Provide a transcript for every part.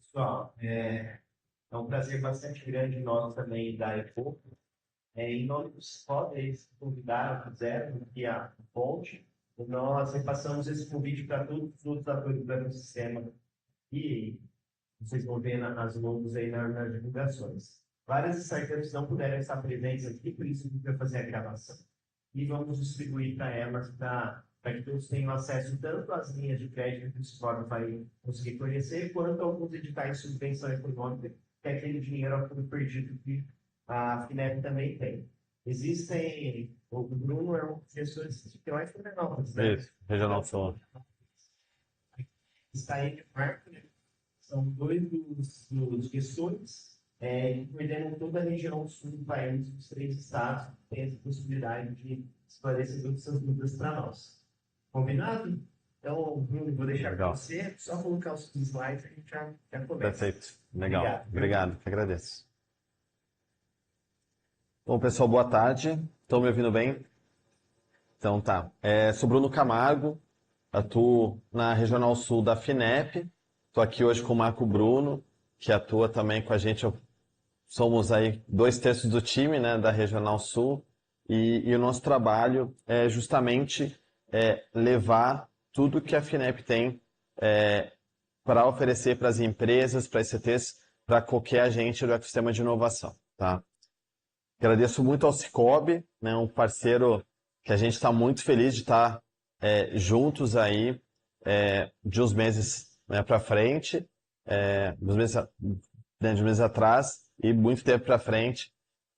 Pessoal, é um prazer bastante grande nosso também da EPO. Em nome dos CODES, convidaram, fizeram aqui a ponte. Nós repassamos esse convite para todos os outros atores do ecossistema e vocês vão ver nas logos aí nas divulgações. Várias startups não puderam estar presentes aqui, por isso que vai fazer a gravação. E vamos distribuir para elas, para que todos tenham acesso tanto às linhas de crédito que o Discord vai conseguir conhecer, quanto a alguns editais de subvenção econômica, que é aquele dinheiro a fundo perdido que a FINEP também tem. Existem, o Bruno é um professor que vai para Florianópolis, né? Isso, Regional Sul. Está aí de Marco, né? São dois dos gestores que coordenam toda a região sul do país, os três estados, que têm essa possibilidade de esclarecer todas essas dúvidas para nós. Combinado? Então, Bruno, vou deixar para você, só colocar os slides e a gente já começa. Perfeito, legal. Obrigado, que agradeço. Bom, pessoal, boa tarde. Estão me ouvindo bem? Então tá. Sou Bruno Camargo, atuo na Regional Sul da FINEP. Estou aqui hoje com o Marco Bruno, que atua também com a gente. Somos aí 2/3 do time, né, da Regional Sul. E o nosso trabalho é justamente levar tudo que a FINEP tem para oferecer para as empresas, para as ICTs, para qualquer agente do ecossistema de inovação. Tá? Agradeço muito ao Cicobi, né, um parceiro que a gente está muito feliz de estar juntos aí de uns meses para frente, de uns meses atrás e muito tempo para frente,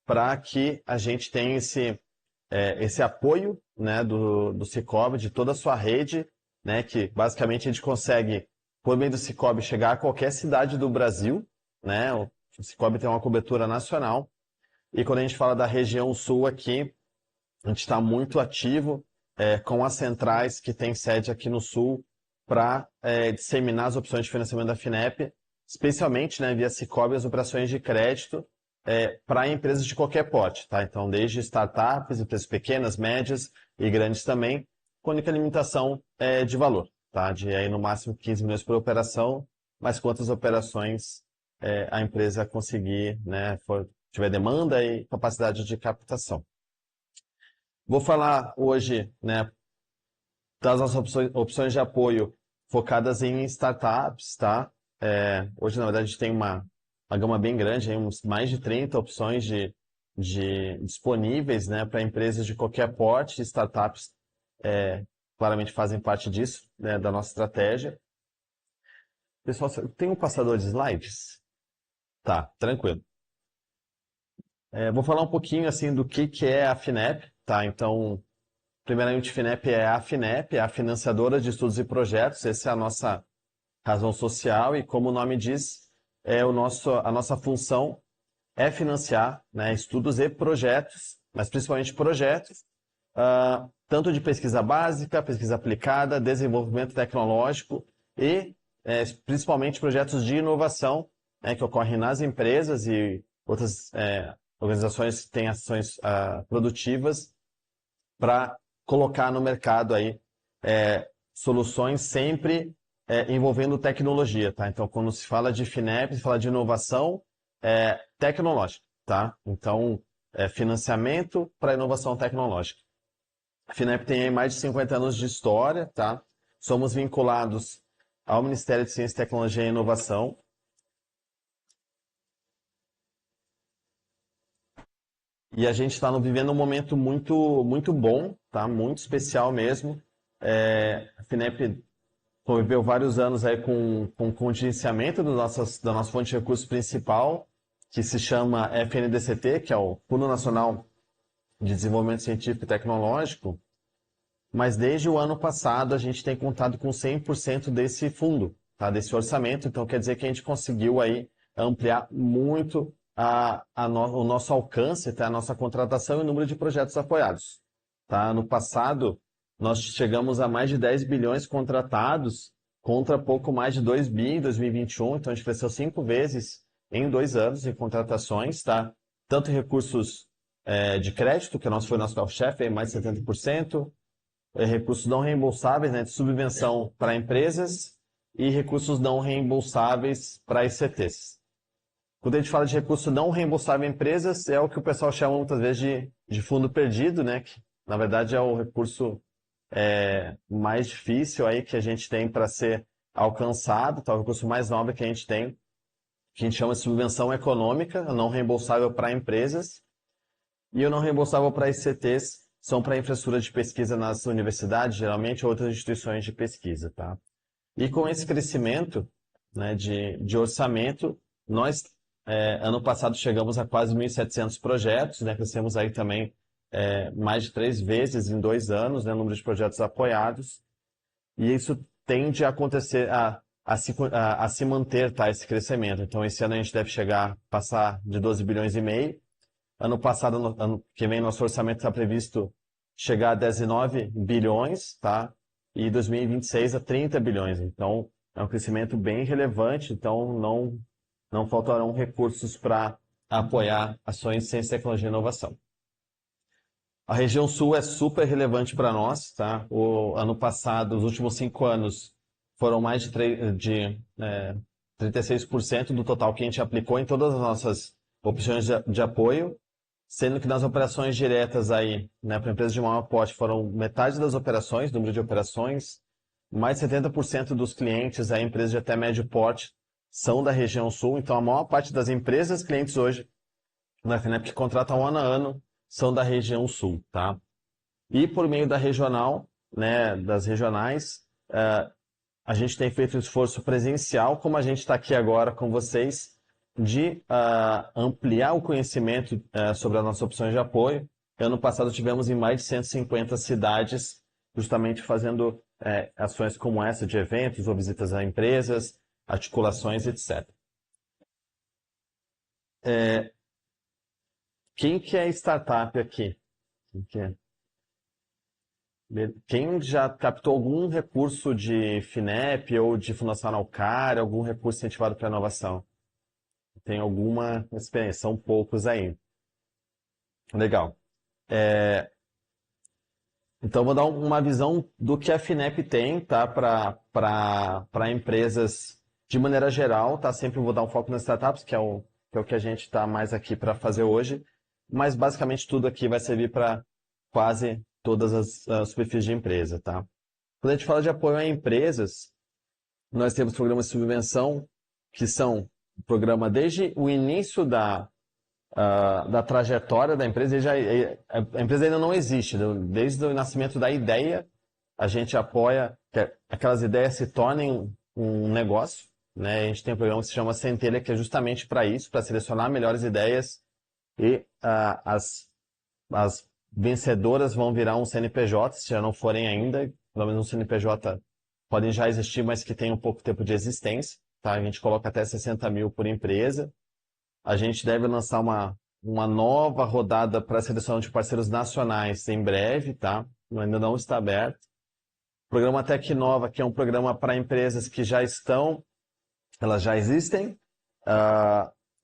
para que a gente tenha esse apoio, né, do Cicobi, de toda a sua rede, né, que basicamente a gente consegue, por meio do Cicobi, chegar a qualquer cidade do Brasil, né, o Cicobi tem uma cobertura nacional. E quando a gente fala da região sul aqui, a gente está muito ativo com as centrais que tem sede aqui no sul para disseminar as opções de financiamento da FINEP, especialmente, né, via Cicobi, as operações de crédito para empresas de qualquer porte. Tá? Então, desde startups, empresas pequenas, médias e grandes também, com única limitação de valor, tá? De aí, no máximo 15 milhões por operação, mas quantas operações a empresa conseguir, né, tiver demanda e capacidade de captação. Vou falar hoje, né, das nossas opções de apoio focadas em startups, tá? Hoje, na verdade, a gente tem uma gama bem grande, mais de 30 opções disponíveis, né, para empresas de qualquer porte. Startups claramente fazem parte disso, né, da nossa estratégia. Pessoal, tem um passador de slides? Tá, tranquilo. Vou falar um pouquinho assim do que é a FINEP, tá? Então, primeiramente, FINEP é a FINEP, é a financiadora de estudos e projetos. Essa é a nossa razão social e, como o nome diz, a nossa função é financiar, né, estudos e projetos, mas principalmente projetos, tanto de pesquisa básica, pesquisa aplicada, desenvolvimento tecnológico e principalmente projetos de inovação, né, que ocorrem nas empresas e outras organizações que têm ações produtivas para colocar no mercado aí soluções sempre envolvendo tecnologia, tá? Então, quando se fala de FINEP, se fala de inovação tecnológica, tá? Então, financiamento para inovação tecnológica. A FINEP tem aí mais de 50 anos de história, tá? Somos vinculados ao Ministério de Ciência, Tecnologia e Inovação. E a gente está vivendo um momento muito, muito bom, tá? Muito especial mesmo. A FINEP conviveu vários anos aí com contingenciamento da nossa fonte de recursos principal, que se chama FNDCT, que é o Fundo Nacional de Desenvolvimento Científico e Tecnológico. Mas desde o ano passado a gente tem contado com 100% desse fundo, tá? Desse orçamento. Então quer dizer que a gente conseguiu aí ampliar muito o nosso alcance, tá? A nossa contratação e o número de projetos apoiados. Tá? No passado, nós chegamos a mais de 10 bilhões contratados contra pouco mais de 2 bi em 2021. Então, a gente cresceu 5 vezes em 2 anos em contratações. Tá? Tanto recursos de crédito, que foi o nosso carro-chefe, mais de 70%, recursos não reembolsáveis, né, de subvenção para empresas e recursos não reembolsáveis para ICTs. Quando a gente fala de recurso não reembolsável em empresas, é o que o pessoal chama muitas vezes de fundo perdido, né? Que, na verdade, é o recurso mais difícil aí que a gente tem para ser alcançado, tá? O recurso mais nobre que a gente tem, que a gente chama de subvenção econômica, não reembolsável para empresas, e o não reembolsável para ICTs são para infraestrutura de pesquisa nas universidades, geralmente, ou outras instituições de pesquisa, tá? E com esse crescimento, né, de orçamento, nós, ano passado, chegamos a quase 1.700 projetos, né, crescemos aí também mais de 3 vezes em 2 anos, né, o número de projetos apoiados, e isso tende a acontecer, a se manter, tá, esse crescimento. Então, esse ano a gente deve passar de 12 bilhões e meio. Ano passado, ano que vem, nosso orçamento está previsto chegar a 19 bilhões, tá? E 2026 a 30 bilhões. Então, é um crescimento bem relevante, então não faltarão recursos para apoiar ações de ciência, tecnologia e inovação. A região sul é super relevante para nós, tá? O ano passado, os últimos 5 anos, foram mais de 36% do total que a gente aplicou em todas as nossas opções de apoio, sendo que nas operações diretas aí, né, para empresas de maior porte, foram metade das operações, número de operações, mais de 70% dos clientes aí, empresas de até médio porte, são da região sul, então a maior parte das empresas clientes hoje na FINEP que contratam ano a ano são da região sul, tá? E por meio da regional, né, das regionais, a gente tem feito um esforço presencial, como a gente está aqui agora com vocês, de ampliar o conhecimento sobre as nossas opções de apoio. Ano passado tivemos em mais de 150 cidades, justamente fazendo ações como essa, de eventos ou visitas a empresas, articulações, etc. Quem que é startup aqui? Quem já captou algum recurso de FINEP ou de Fundação Araucária, algum recurso incentivado para inovação? Tem alguma experiência? São poucos aí. Legal. Então, vou dar uma visão do que a FINEP tem, tá? Para empresas de maneira geral, tá? Sempre vou dar um foco nas startups, que é o que a gente está mais aqui para fazer hoje. Mas, basicamente, tudo aqui vai servir para quase todas as perfis de empresa, tá? Quando a gente fala de apoio a empresas, nós temos programas de subvenção, que são programa desde o início da trajetória da empresa. A empresa ainda não existe, desde o nascimento da ideia, a gente apoia que aquelas ideias se tornem um negócio, né? A gente tem um programa que se chama Centelha, que é justamente para isso, para selecionar melhores ideias, e as vencedoras vão virar um CNPJ, se já não forem ainda, pelo menos um CNPJ podem já existir, mas que tem um pouco tempo de existência, tá? A gente coloca até 60 mil por empresa. A gente deve lançar uma nova rodada para a seleção de parceiros nacionais em breve, tá? Ainda não está aberto. O programa Tecnova, que é um programa para empresas que elas já existem,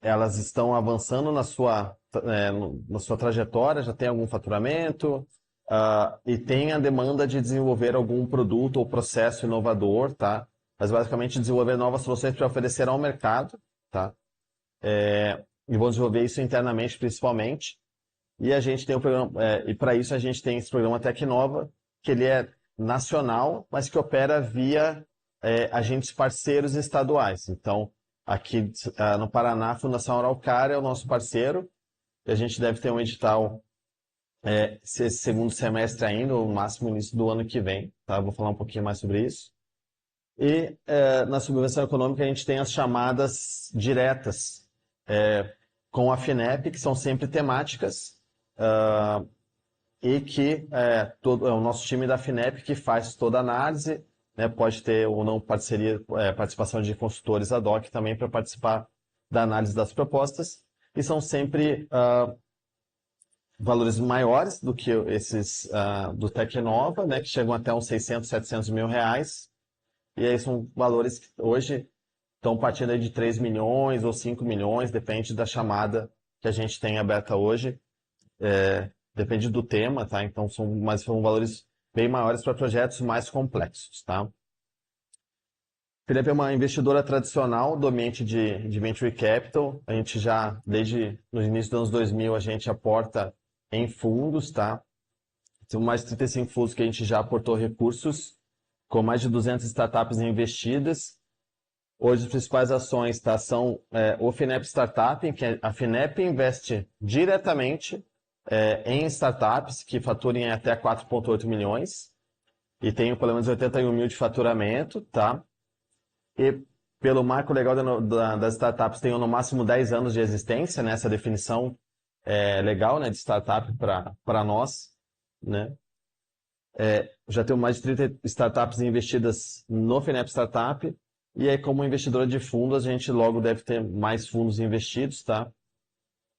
elas estão avançando na sua trajetória, já tem algum faturamento, e tem a demanda de desenvolver algum produto ou processo inovador, tá? Mas basicamente desenvolver novas soluções para oferecer ao mercado, tá? E vou desenvolver isso internamente, principalmente. E a gente tem um programa, e para isso a gente tem esse programa Tecnova, que ele é nacional, mas que opera via agentes parceiros estaduais. Então, aqui no Paraná, a Fundação Araucária é o nosso parceiro, e a gente deve ter um edital esse segundo semestre ainda, ou no máximo início do ano que vem, tá? Vou falar um pouquinho mais sobre isso. E na subvenção econômica a gente tem as chamadas diretas com a FINEP, que são sempre temáticas, e que é o nosso time da FINEP que faz toda a análise, né? Pode ter ou não participação de consultores ad hoc também para participar da análise das propostas, e são sempre valores maiores do que esses do Tecnova, né? Que chegam até uns 600, 700 mil reais. E aí são valores que hoje estão partindo aí de 3 milhões ou 5 milhões, depende da chamada que a gente tem aberta hoje, depende do tema, tá? Então são valores bem maiores para projetos mais complexos, tá? Felipe é uma investidora tradicional do ambiente de Venture Capital. A gente já, desde no início dos anos 2000, a gente aporta em fundos, tá? Temos mais de 35 fundos que a gente já aportou recursos, com mais de 200 startups investidas. Hoje, as principais ações, tá, são o FINEP Startup, em que a FINEP investe diretamente em startups que faturem até 4,8 milhões e tenham pelo menos 81 mil de faturamento, tá? E pelo marco legal das startups, tenham no máximo 10 anos de existência, né? Essa definição legal, né, de startup para nós, né? Já tenho mais de 30 startups investidas no FINEP Startup, e aí, como investidora de fundos, a gente logo deve ter mais fundos investidos, tá?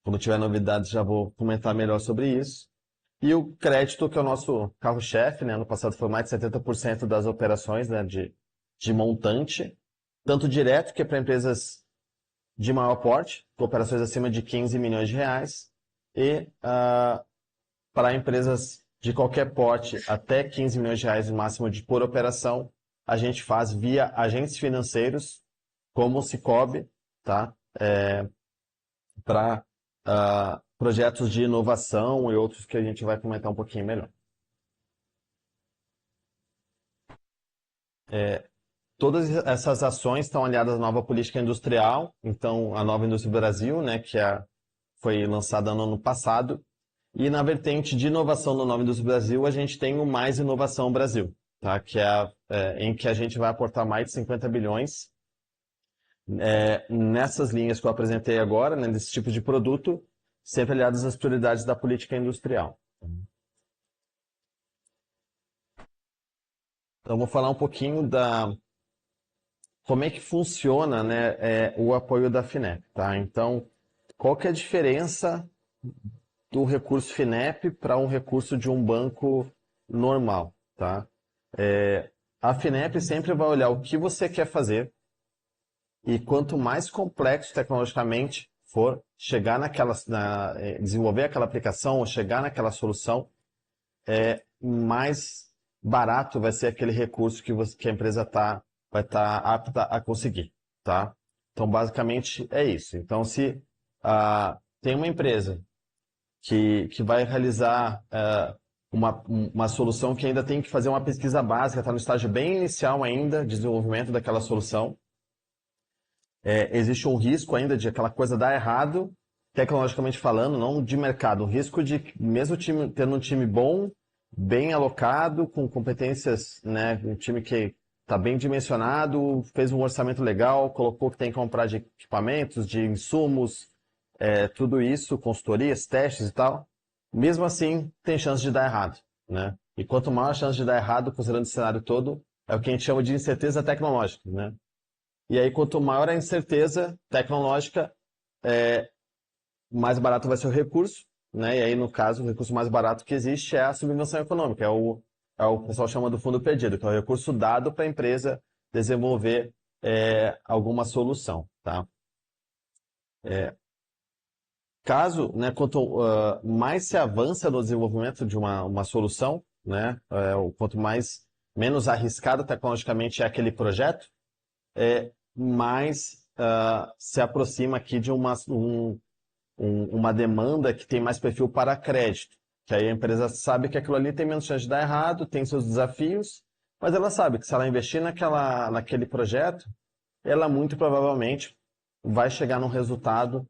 Quando tiver novidades, já vou comentar melhor sobre isso. E o crédito, que é o nosso carro-chefe, né? No passado foi mais de 70% das operações, né, de montante, tanto direto, que é para empresas de maior porte, com operações acima de 15 milhões de reais, e para empresas de qualquer porte até 15 milhões de reais no máximo por operação, a gente faz via agentes financeiros, como o Sicoob, tá? Para projetos de inovação e outros que a gente vai comentar um pouquinho melhor. Todas essas ações estão alinhadas à nova política industrial, então a nova indústria do Brasil, né, que foi lançada no ano passado, e na vertente de inovação no Nova Indústria Brasil, a gente tem o Mais Inovação Brasil, tá? Que em que a gente vai aportar mais de 50 bilhões nessas linhas que eu apresentei agora, né, desse tipo de produto, sempre aliados às prioridades da política industrial. Então, vou falar um pouquinho como é que funciona, né, o apoio da FINEP, tá? Então, qual que é a diferença do recurso FINEP para um recurso de um banco normal, tá? A FINEP sempre vai olhar o que você quer fazer e quanto mais complexo tecnologicamente for chegar desenvolver aquela aplicação ou chegar naquela solução, mais barato vai ser aquele recurso que a empresa vai estar apta a conseguir, tá? Então, basicamente, é isso. Então, se tem uma empresa que vai realizar uma solução que ainda tem que fazer uma pesquisa básica, está no estágio bem inicial ainda de desenvolvimento daquela solução. Existe um risco ainda de aquela coisa dar errado, tecnologicamente falando, não de mercado. O risco de, mesmo tendo um time bom, bem alocado, com competências, né, um time que está bem dimensionado, fez um orçamento legal, colocou que tem que comprar de equipamentos, de insumos, tudo isso, consultorias, testes e tal, mesmo assim tem chance de dar errado, né? E quanto maior a chance de dar errado, considerando o cenário todo, é o que a gente chama de incerteza tecnológica, né? E aí, quanto maior a incerteza tecnológica, mais barato vai ser o recurso, né? E aí, no caso, o recurso mais barato que existe é a subvenção econômica, o pessoal chama do fundo perdido, que é o recurso dado para a empresa desenvolver alguma solução, tá? Caso, né, quanto mais se avança no desenvolvimento de uma solução, né, quanto menos arriscado tecnologicamente é aquele projeto, mais se aproxima aqui de uma demanda que tem mais perfil para crédito. Que aí a empresa sabe que aquilo ali tem menos chance de dar errado, tem seus desafios, mas ela sabe que se ela investir naquele projeto, ela muito provavelmente vai chegar num resultado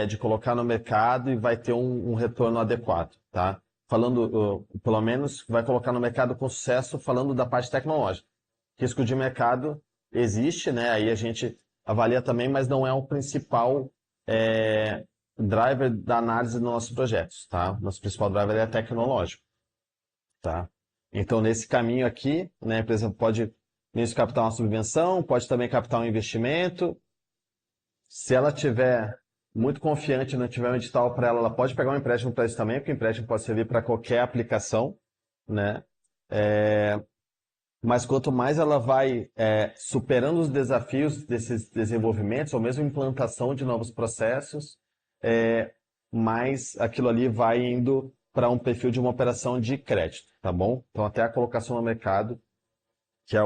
de colocar no mercado e vai ter um retorno adequado, tá? Falando, pelo menos, vai colocar no mercado com sucesso, falando da parte tecnológica. Risco de mercado existe, né? Aí a gente avalia também, mas não é o principal driver da análise dos nossos projetos, tá? Nosso principal driver é tecnológico, tá? Então, nesse caminho aqui, né, a empresa pode nisso captar uma subvenção, pode também captar um investimento. Se ela tiver muito confiante e não tiver um edital para ela, ela pode pegar um empréstimo para isso também, porque o empréstimo pode servir para qualquer aplicação, né? Mas quanto mais ela vai superando os desafios desses desenvolvimentos, ou mesmo implantação de novos processos, mais aquilo ali vai indo para um perfil de uma operação de crédito, tá bom? Então, até a colocação no mercado, que é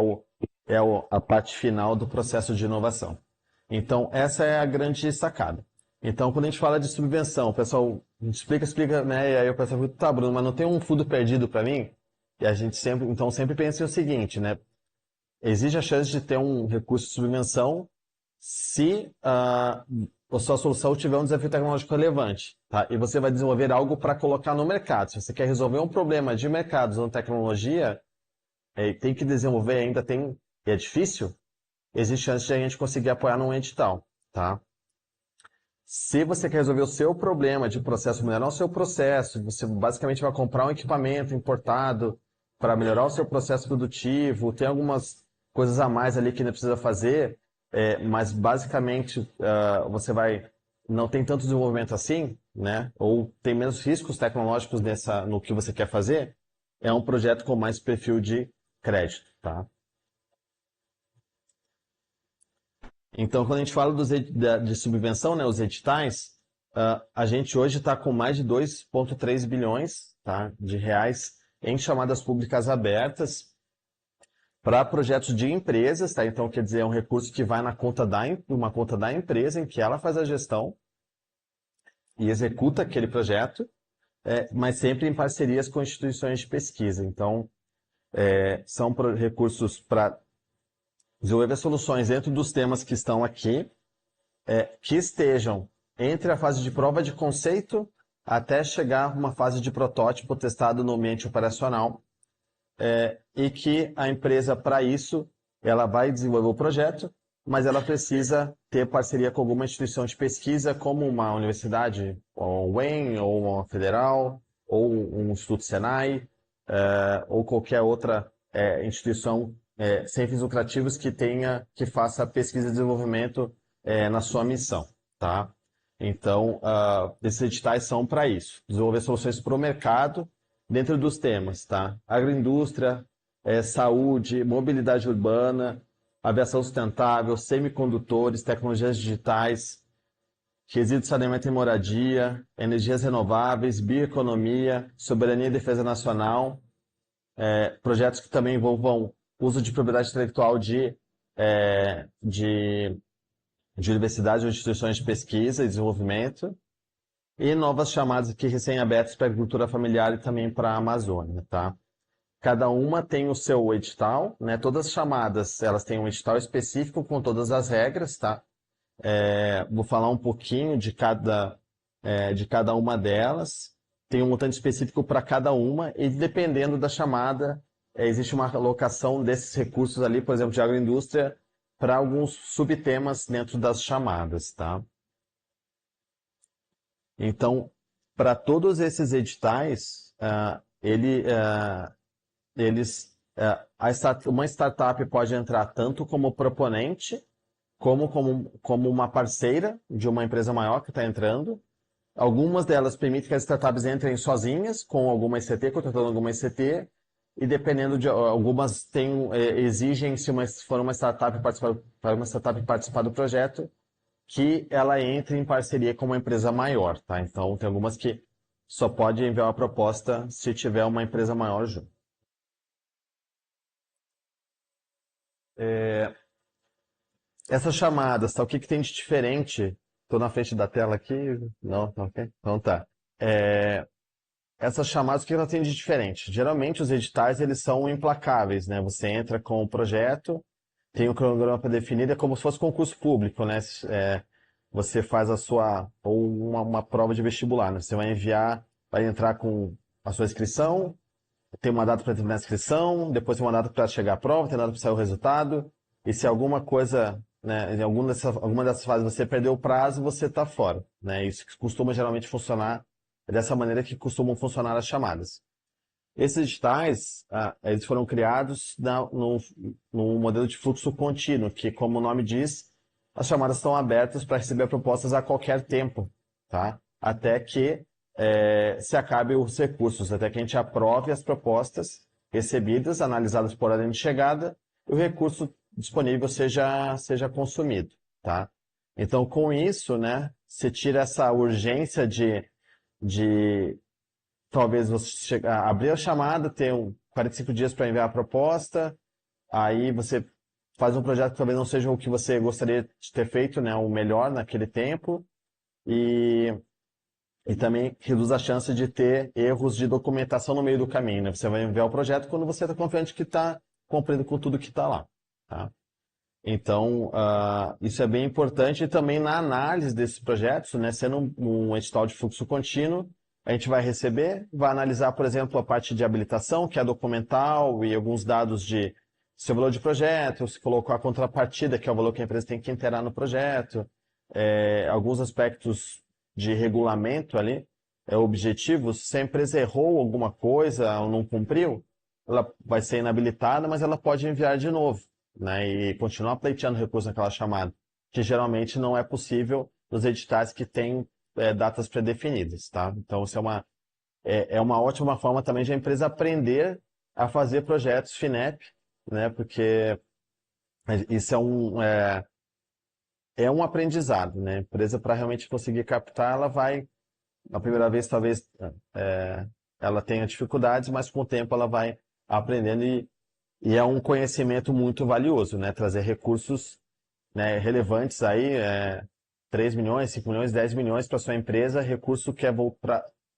é a parte final do processo de inovação. Então, essa é a grande sacada. Então, quando a gente fala de subvenção, o pessoal explica, né? E aí o pessoal fala, tá, Bruno, mas não tem um fundo perdido para mim? E a gente sempre pensa o seguinte, né? Existe a chance de ter um recurso de subvenção se a sua solução tiver um desafio tecnológico relevante, tá? E você vai desenvolver algo para colocar no mercado. Se você quer resolver um problema de mercado usando tecnologia, tem que desenvolver ainda, e é difícil, existe chance de a gente conseguir apoiar num edital, tá? Se você quer resolver o seu problema de processo, melhorar o seu processo, você basicamente vai comprar um equipamento importado para melhorar o seu processo produtivo, tem algumas coisas a mais ali que ainda precisa fazer, mas basicamente você não tem tanto desenvolvimento assim, né? Ou tem menos riscos tecnológicos no que você quer fazer, é um projeto com mais perfil de crédito, tá? Então, quando a gente fala de subvenção, né, os editais, a gente hoje está com mais de 2,3 bilhões, tá, de reais em chamadas públicas abertas para projetos de empresas, tá? Então, quer dizer, é um recurso que vai uma conta da empresa em que ela faz a gestão e executa aquele projeto, mas sempre em parcerias com instituições de pesquisa. Então, são recursos para desenvolver soluções dentro dos temas que estão aqui, que estejam entre a fase de prova de conceito até chegar a uma fase de protótipo testado no ambiente operacional, e que a empresa, para isso, ela vai desenvolver o projeto, mas ela precisa ter parceria com alguma instituição de pesquisa, como uma universidade, ou UEM, ou uma federal, ou um Instituto Senai, ou qualquer outra instituição sem fins lucrativos que faça pesquisa e desenvolvimento na sua missão, tá? Então, esses editais são para isso, desenvolver soluções para o mercado dentro dos temas, tá? Agroindústria, saúde, mobilidade urbana, aviação sustentável, semicondutores, tecnologias digitais, resíduos de saneamento e moradia, energias renováveis, bioeconomia, soberania e defesa nacional, projetos que também envolvam uso de propriedade intelectual de universidades ou instituições de pesquisa e desenvolvimento, e novas chamadas aqui recém-abertas para a agricultura familiar e também para a Amazônia, tá? Cada uma tem o seu edital, né? Todas as chamadas, elas têm um edital específico com todas as regras, tá? Vou falar um pouquinho de cada uma delas. Tem um montante específico para cada uma e dependendo da chamada, existe uma alocação desses recursos ali, por exemplo, de agroindústria, para alguns subtemas dentro das chamadas, tá? Então, para todos esses editais, uma startup pode entrar tanto como proponente, como uma parceira de uma empresa maior que está entrando. Algumas delas permitem que as startups entrem sozinhas, com alguma ICT, contratando alguma ICT, e dependendo de algumas exigem, se for uma startup participar do projeto, que ela entre em parceria com uma empresa maior, tá? Então, tem algumas que só pode enviar uma proposta se tiver uma empresa maior junto. Essas chamadas, tá? O que tem de diferente? Estou na frente da tela aqui? Não, tá ok? Então tá. Essas chamadas, o que elas têm de diferente? Geralmente os editais, eles são implacáveis, né? Você entra com o projeto, tem um cronograma definido, é como se fosse concurso público, né? Você faz ou uma prova de vestibular, né? Você vai entrar com a sua inscrição, tem uma data para terminar a inscrição, depois tem uma data para chegar à prova, tem data para sair o resultado, e se alguma coisa, né, em alguma dessas fases você perdeu o prazo, você está fora, né? Isso costuma geralmente funcionar dessa maneira que costumam funcionar as chamadas. Esses editais, eles foram criados num modelo de fluxo contínuo, que, como o nome diz, as chamadas estão abertas para receber propostas a qualquer tempo, tá? Até que se acabe os recursos, até que a gente aprove as propostas recebidas, analisadas por ordem de chegada, e o recurso disponível seja consumido, tá? Então, com isso, né, você tira essa urgência de talvez você abrir a chamada, ter 45 dias para enviar a proposta, aí você faz um projeto que talvez não seja o que você gostaria de ter feito, né, o melhor naquele tempo, e, e também reduz a chance de ter erros de documentação no meio do caminho, né? Você vai enviar o projeto quando você está confiante que está cumprindo com tudo que está lá, tá? Então, isso é bem importante e também na análise desses projetos, né, sendo um edital de fluxo contínuo, a gente vai receber, vai analisar, por exemplo, a parte de habilitação, que é documental, e alguns dados de seu valor de projeto, se colocou a contrapartida, que é o valor que a empresa tem que inteirar no projeto, alguns aspectos de regulamento ali, objetivos, se a empresa errou alguma coisa ou não cumpriu, ela vai ser inabilitada, mas ela pode enviar de novo, né, e continuar pleiteando recurso naquela chamada, que geralmente não é possível nos editais que têm datas pré-definidas, tá? Então, isso é uma ótima forma também de a empresa aprender a fazer projetos FINEP, né, porque isso é um aprendizado, né? A empresa, para realmente conseguir captar, ela vai, na primeira vez, talvez ela tenha dificuldades, mas com o tempo ela vai aprendendo e é um conhecimento muito valioso, né? Trazer recursos, né, relevantes aí, 3 milhões, 5 milhões, 10 milhões para sua empresa, recurso que é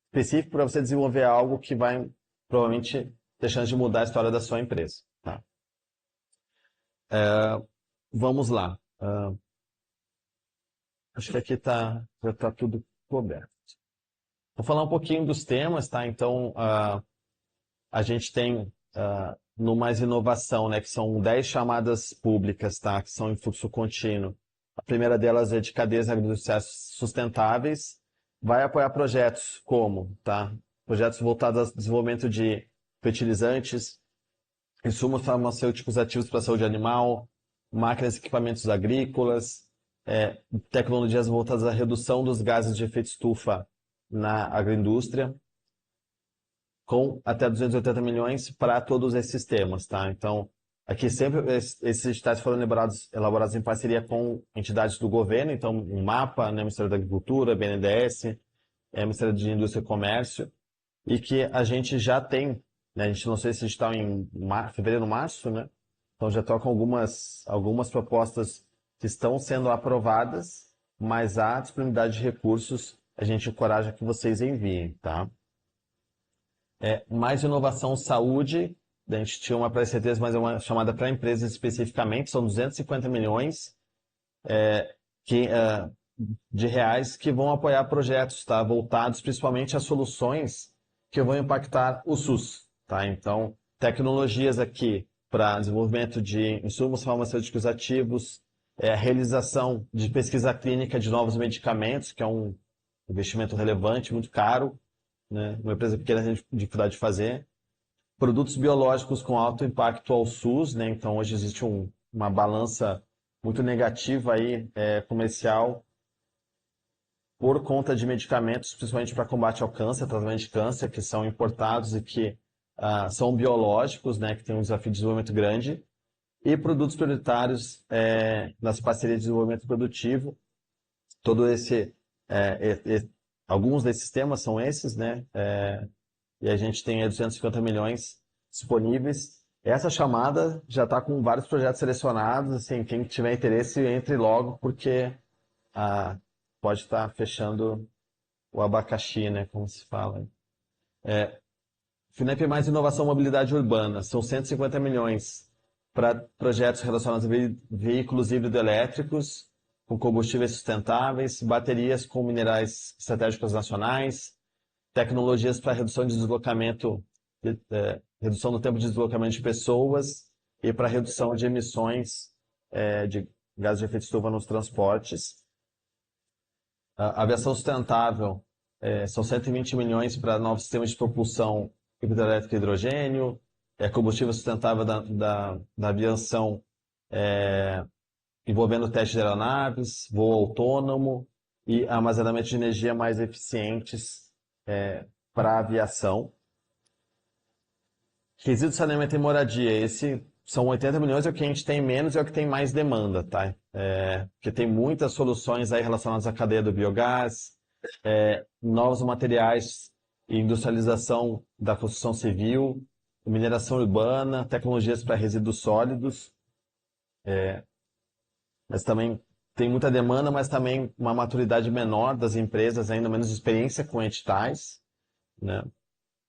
específico para você desenvolver algo que vai provavelmente ter chance de mudar a história da sua empresa, tá? Vamos lá. Acho que aqui já está tudo coberto. Vou falar um pouquinho dos temas, tá? Então, a gente tem no Mais Inovação, né, que são 10 chamadas públicas, tá, que são em fluxo contínuo. A primeira delas é de cadeias agroindustriais sustentáveis. Vai apoiar projetos como, tá, projetos voltados ao desenvolvimento de fertilizantes, insumos farmacêuticos ativos para a saúde animal, máquinas e equipamentos agrícolas, tecnologias voltadas à redução dos gases de efeito estufa na agroindústria, com até 280 milhões para todos esses temas, tá? Então, aqui sempre esses editais foram elaborados em parceria com entidades do governo, então o MAPA, né, Ministério da Agricultura, BNDES, Ministério de Indústria e Comércio, e que a gente já tem, né, a gente lançou esse edital em fevereiro, março, né? Então já estão com algumas propostas que estão sendo aprovadas, mas há disponibilidade de recursos, a gente encoraja que vocês enviem, tá? Mais inovação saúde, a gente tinha uma para certeza, mas é uma chamada para empresas especificamente, são 250 milhões de reais que vão apoiar projetos, tá, voltados principalmente a soluções que vão impactar o SUS, tá? Então, tecnologias aqui para desenvolvimento de insumos farmacêuticos ativos, realização de pesquisa clínica de novos medicamentos, que é um investimento relevante, muito caro, né? Uma empresa pequena tem dificuldade de fazer. Produtos biológicos com alto impacto ao SUS, né? Então hoje existe uma balança muito negativa aí, comercial, por conta de medicamentos, principalmente para combate ao câncer, tratamento de câncer, que são importados e que são biológicos, né? Que tem um desafio de desenvolvimento grande. E produtos prioritários nas parcerias de desenvolvimento produtivo. Alguns desses temas são esses, né? E a gente tem 250 milhões disponíveis. Essa chamada já está com vários projetos selecionados. Assim, quem tiver interesse, entre logo, porque pode estar fechando o abacaxi, né? Como se fala. FINEP mais inovação e mobilidade urbana. São 150 milhões para projetos relacionados a veículos híbrido-elétricos, com combustíveis sustentáveis, baterias com minerais estratégicos nacionais, tecnologias para redução de deslocamento, redução do tempo de deslocamento de pessoas e para redução de emissões de gases de efeito estufa nos transportes. A aviação sustentável, são 120 milhões para novos sistemas de propulsão hidrelétrica e hidrogênio, combustível sustentável da aviação, envolvendo teste de aeronaves, voo autônomo e armazenamento de energia mais eficientes para a aviação. Resíduos, saneamento e moradia. Esse são 80 milhões, é o que a gente tem menos e é o que tem mais demanda, tá? Porque tem muitas soluções aí relacionadas à cadeia do biogás, novos materiais e industrialização da construção civil, mineração urbana, tecnologias para resíduos sólidos, Mas também tem muita demanda, mas também uma maturidade menor das empresas, ainda menos experiência com editais, né?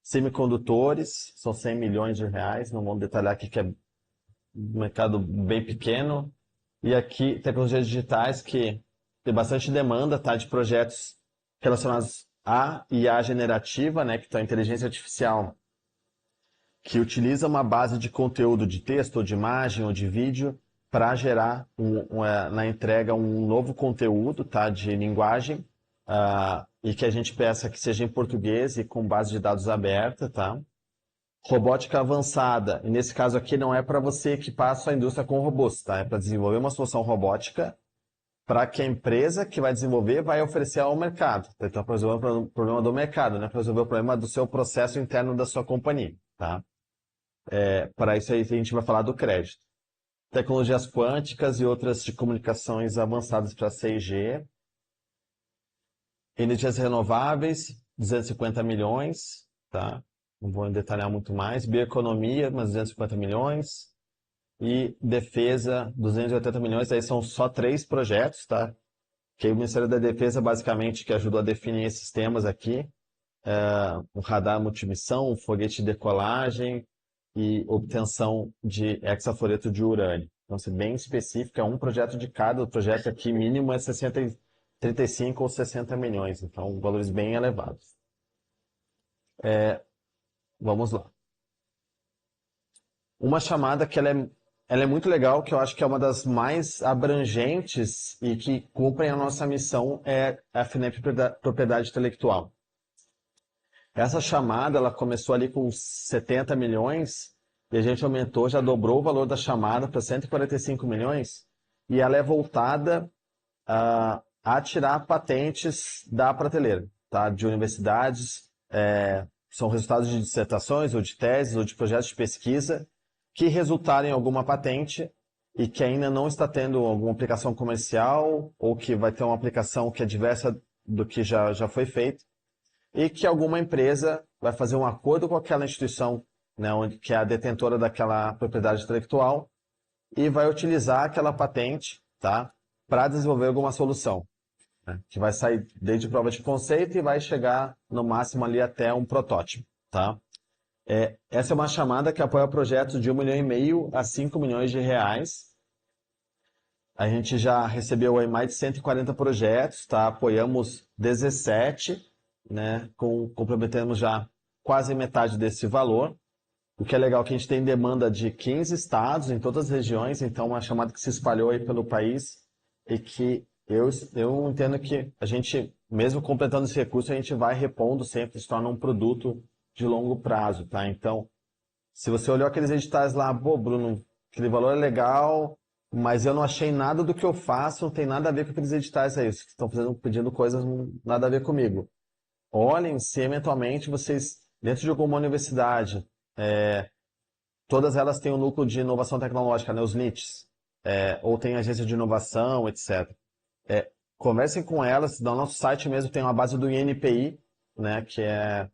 Semicondutores, são 100 milhões de reais, não vamos detalhar aqui que é um mercado bem pequeno. E aqui, tecnologias digitais que tem bastante demanda, tá, de projetos relacionados à IA generativa, né, que é a inteligência artificial, que utiliza uma base de conteúdo de texto, ou de imagem, ou de vídeo, para gerar na entrega um novo conteúdo, tá, de linguagem, e que a gente peça que seja em português e com base de dados aberta, tá? Robótica avançada, e nesse caso aqui não é para você equipar a sua indústria com robôs, tá? É para desenvolver uma solução robótica para que a empresa que vai desenvolver vai oferecer ao mercado. Então, para resolver o problema do mercado, né? Para resolver o problema do seu processo interno da sua companhia, tá? Para isso aí a gente vai falar do crédito. Tecnologias quânticas e outras de comunicações avançadas para 6G. Energias renováveis, 250 milhões, tá? Não vou detalhar muito mais. Bioeconomia, mais 250 milhões. E defesa, 280 milhões. Aí são só 3 projetos, tá? Que aí o Ministério da Defesa, basicamente, que ajudou a definir esses temas aqui. Um radar multimissão, um foguete de decolagem e obtenção de hexafluoreto de urânio. Então, se bem específico, é um projeto de cada. O projeto aqui mínimo é 35 ou 60 milhões. Então, valores bem elevados. Vamos lá. Uma chamada que ela é muito legal, que eu acho que é uma das mais abrangentes e que cumprem a nossa missão, é a FINEP Propriedade Intelectual. Essa chamada, ela começou ali com 70 milhões e a gente aumentou, já dobrou o valor da chamada para 145 milhões e ela é voltada a tirar patentes da prateleira, tá? De universidades, são resultados de dissertações ou de teses ou de projetos de pesquisa que resultarem em alguma patente e que ainda não está tendo alguma aplicação comercial ou que vai ter uma aplicação que é diversa do que já foi feito e que alguma empresa vai fazer um acordo com aquela instituição, né, que é a detentora daquela propriedade intelectual e vai utilizar aquela patente, tá, para desenvolver alguma solução, né, que vai sair desde prova de conceito e vai chegar no máximo ali até um protótipo, tá? Essa é uma chamada que apoia projetos de 1,5 milhão a 5 milhões de reais. A gente já recebeu aí mais de 140 projetos, tá? Apoiamos 17, né? Comprometemos já quase metade desse valor. O que é legal é que a gente tem demanda de 15 estados, em todas as regiões, então uma chamada que se espalhou aí pelo país e que eu entendo que a gente, mesmo completando esse recurso, a gente vai repondo sempre, se torna um produto de longo prazo, tá? Então, se você olhou aqueles editais lá, pô, Bruno, aquele valor é legal, mas eu não achei nada do que eu faço, não tem nada a ver com aqueles editais aí, vocês estão pedindo coisas nada a ver comigo. Olhem se eventualmente vocês, dentro de alguma universidade, todas elas têm um núcleo de inovação tecnológica, né, os NITs, ou tem agência de inovação, etc. Conversem com elas, no nosso site mesmo tem uma base do INPI, né, que é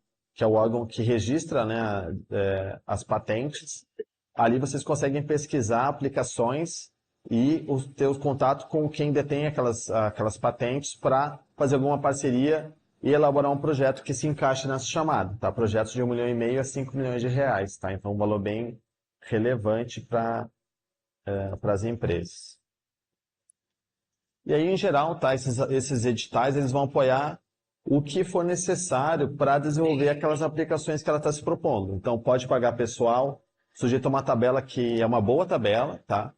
o órgão que registra, né, as patentes. Ali vocês conseguem pesquisar aplicações e ter o contato com quem detém aquelas patentes para fazer alguma parceria e elaborar um projeto que se encaixe nessa chamada, tá? Projetos de 1,5 milhão a 5 milhões de reais, tá? Então, um valor bem relevante para as empresas. E aí, em geral, tá? Esses editais, eles vão apoiar o que for necessário para desenvolver aquelas aplicações que ela está se propondo. Então, pode pagar pessoal, sujeito a uma tabela que é uma boa tabela, tá?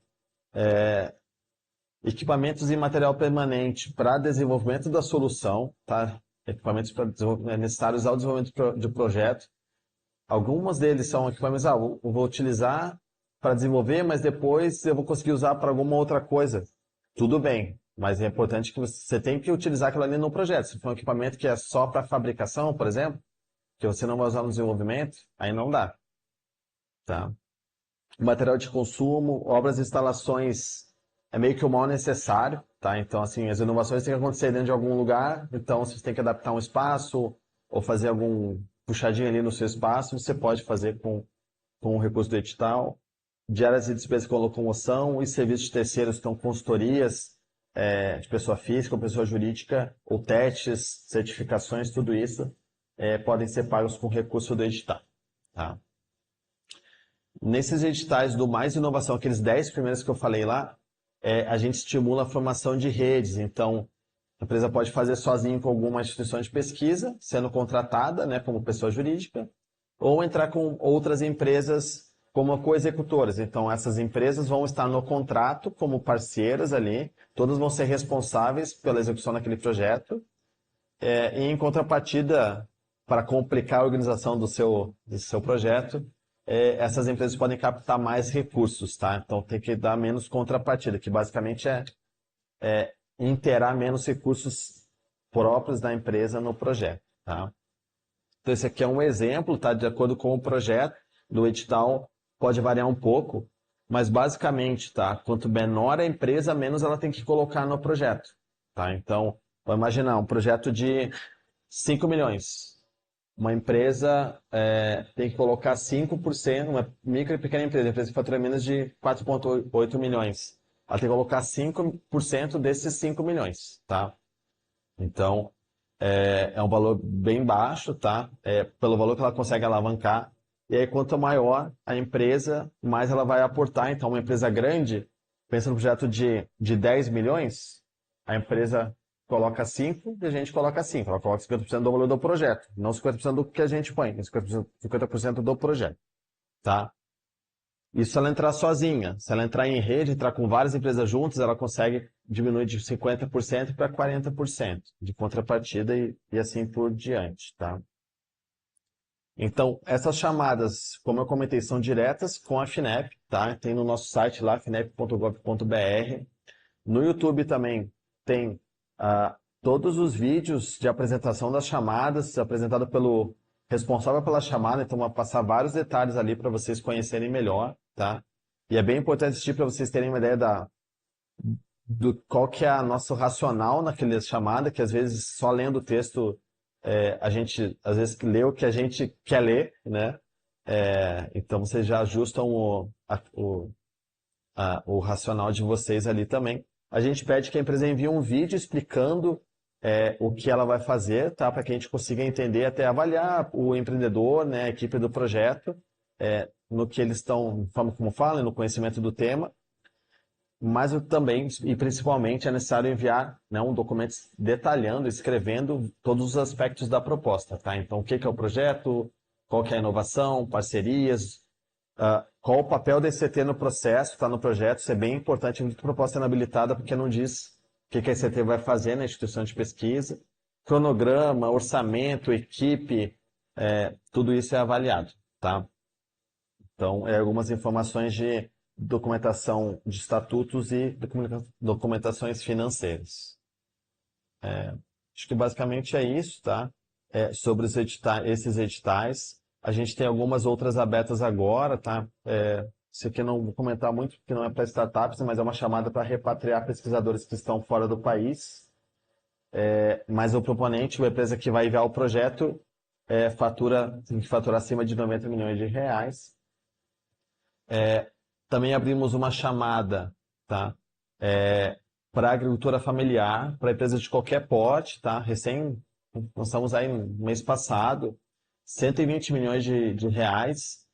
Equipamentos e material permanente para desenvolvimento da solução, tá? Equipamentos necessários ao desenvolvimento de projeto. Alguns deles são equipamentos, eu vou utilizar para desenvolver, mas depois eu vou conseguir usar para alguma outra coisa. Tudo bem, mas é importante que você tem que utilizar aquilo ali no projeto. Se for um equipamento que é só para fabricação, por exemplo, que você não vai usar no desenvolvimento, aí não dá. Tá? Material de consumo, obras e instalações é meio que o mal necessário, tá? Então, assim, as inovações têm que acontecer dentro de algum lugar, então se você tem que adaptar um espaço ou fazer algum puxadinho ali no seu espaço, você pode fazer com o recurso do edital. de áreas e despesas com locomoção e serviços de terceiros, então consultorias de pessoa física ou pessoa jurídica, ou testes, certificações, tudo isso podem ser pagos com recurso do edital. Tá? Nesses editais do Mais Inovação, aqueles 10 primeiros que eu falei lá, a gente estimula a formação de redes. Então, a empresa pode fazer sozinho com alguma instituição de pesquisa, sendo contratada, né, como pessoa jurídica, ou entrar com outras empresas como co-executoras. Então, essas empresas vão estar no contrato como parceiras ali, todas vão ser responsáveis pela execução daquele projeto, e em contrapartida, para complicar a organização do seu projeto, essas empresas podem captar mais recursos, tá? Então tem que dar menos contrapartida, que basicamente é interar menos recursos próprios da empresa no projeto, tá? Então esse aqui é um exemplo, tá? De acordo com o projeto do edital, pode variar um pouco, mas basicamente, tá? Quanto menor a empresa, menos ela tem que colocar no projeto, tá? Então, vamos imaginar um projeto de 5 milhões. Uma empresa tem que colocar 5%, uma micro e pequena empresa, a empresa que fatura menos de 4,8 milhões. Ela tem que colocar 5% desses 5 milhões, tá? Então, é um valor bem baixo, tá? Pelo valor que ela consegue alavancar. E aí, quanto maior a empresa, mais ela vai aportar. Então, uma empresa grande, pensa no projeto de 10 milhões, a empresa coloca 5 e a gente coloca 5. Ela coloca 50% do valor do projeto, não 50% do que a gente põe, 50% do projeto, tá? Isso se ela entrar sozinha. Se ela entrar em rede, entrar com várias empresas juntas, ela consegue diminuir de 50% para 40% de contrapartida e assim por diante, tá? Então, essas chamadas, como eu comentei, são diretas com a FINEP, tá? Tem no nosso site lá, finep.gov.br. No YouTube também tem todos os vídeos de apresentação das chamadas, apresentado pelo responsável pela chamada, então vou passar vários detalhes ali para vocês conhecerem melhor, tá? E é bem importante assistir para vocês terem uma ideia do qual que é o nosso racional naquela chamada, que às vezes só lendo o texto a gente às vezes lê o que a gente quer ler, né? Então vocês já ajustam o racional de vocês ali também. A gente pede que a empresa envie um vídeo explicando o que ela vai fazer, tá? Para que a gente consiga entender, até avaliar o empreendedor, né, a equipe do projeto, no que eles estão, forma como falam, no conhecimento do tema. Mas também, e principalmente, é necessário enviar, né, um documento detalhando, escrevendo todos os aspectos da proposta, tá? Então, o que é o projeto, qual que é a inovação, parcerias, qual o papel da ECT no processo, está no projeto, isso é bem importante, a proposta sendo habilitada, porque não diz o que a ECT vai fazer na instituição de pesquisa, cronograma, orçamento, equipe, tudo isso é avaliado, tá? Então, algumas informações de documentação de estatutos e documentações financeiras. Acho que basicamente é isso, tá? Sobre esses editais. A gente tem algumas outras abertas agora, tá? Isso aqui eu não vou comentar muito, porque não é para startups, mas é uma chamada para repatriar pesquisadores que estão fora do país. Mas o proponente, a empresa que vai enviar o projeto, tem que faturar acima de 90 milhões de reais. Também abrimos uma chamada, tá? Para a agricultura familiar, para empresas de qualquer porte, tá? Nós estamos aí no mês passado, 120 milhões de reais,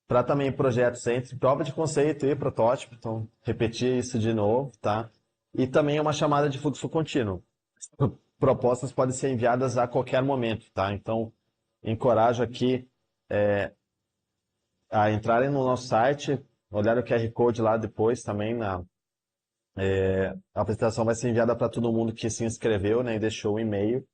para também projetos entre prova de conceito e protótipo, então repetir isso de novo, tá? E também uma chamada de fluxo contínuo. Propostas podem ser enviadas a qualquer momento, tá? Então, encorajo aqui a entrarem no nosso site, olhar o QR Code lá depois também. A apresentação vai ser enviada para todo mundo que se inscreveu, né, e deixou o e-mail,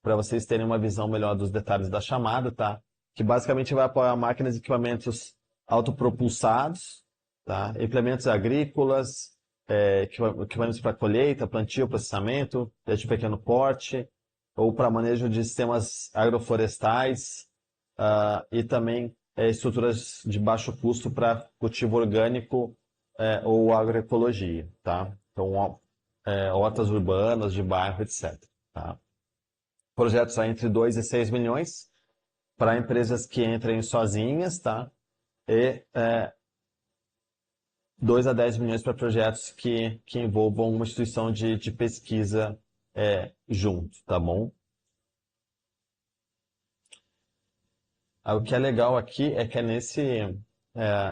para vocês terem uma visão melhor dos detalhes da chamada, tá? Que basicamente vai apoiar máquinas e equipamentos autopropulsados, tá? Implementos agrícolas, equipamentos para colheita, plantio, processamento, de pequeno porte, ou para manejo de sistemas agroflorestais, e também estruturas de baixo custo para cultivo orgânico ou agroecologia, tá? Então, hortas urbanas, de bairro, etc. Tá? Projetos entre 2 e 6 milhões para empresas que entrem sozinhas, tá? E 2 a 10 milhões para projetos que envolvam uma instituição de pesquisa junto, tá bom? O que é legal aqui é que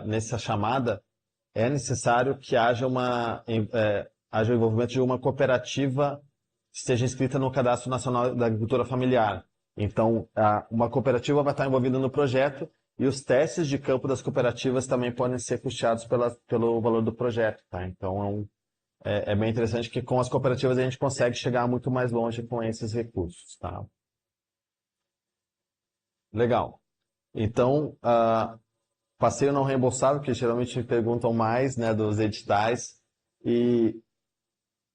nessa chamada é necessário que haja haja o envolvimento de uma cooperativa que esteja inscrita no Cadastro Nacional da Agricultura Familiar. Então, uma cooperativa vai estar envolvida no projeto e os testes de campo das cooperativas também podem ser custeados pelo valor do projeto, tá? Então, é bem interessante que com as cooperativas a gente consegue chegar muito mais longe com esses recursos, tá? Legal. Então, passeio não reembolsável, que geralmente me perguntam mais, né, dos editais, e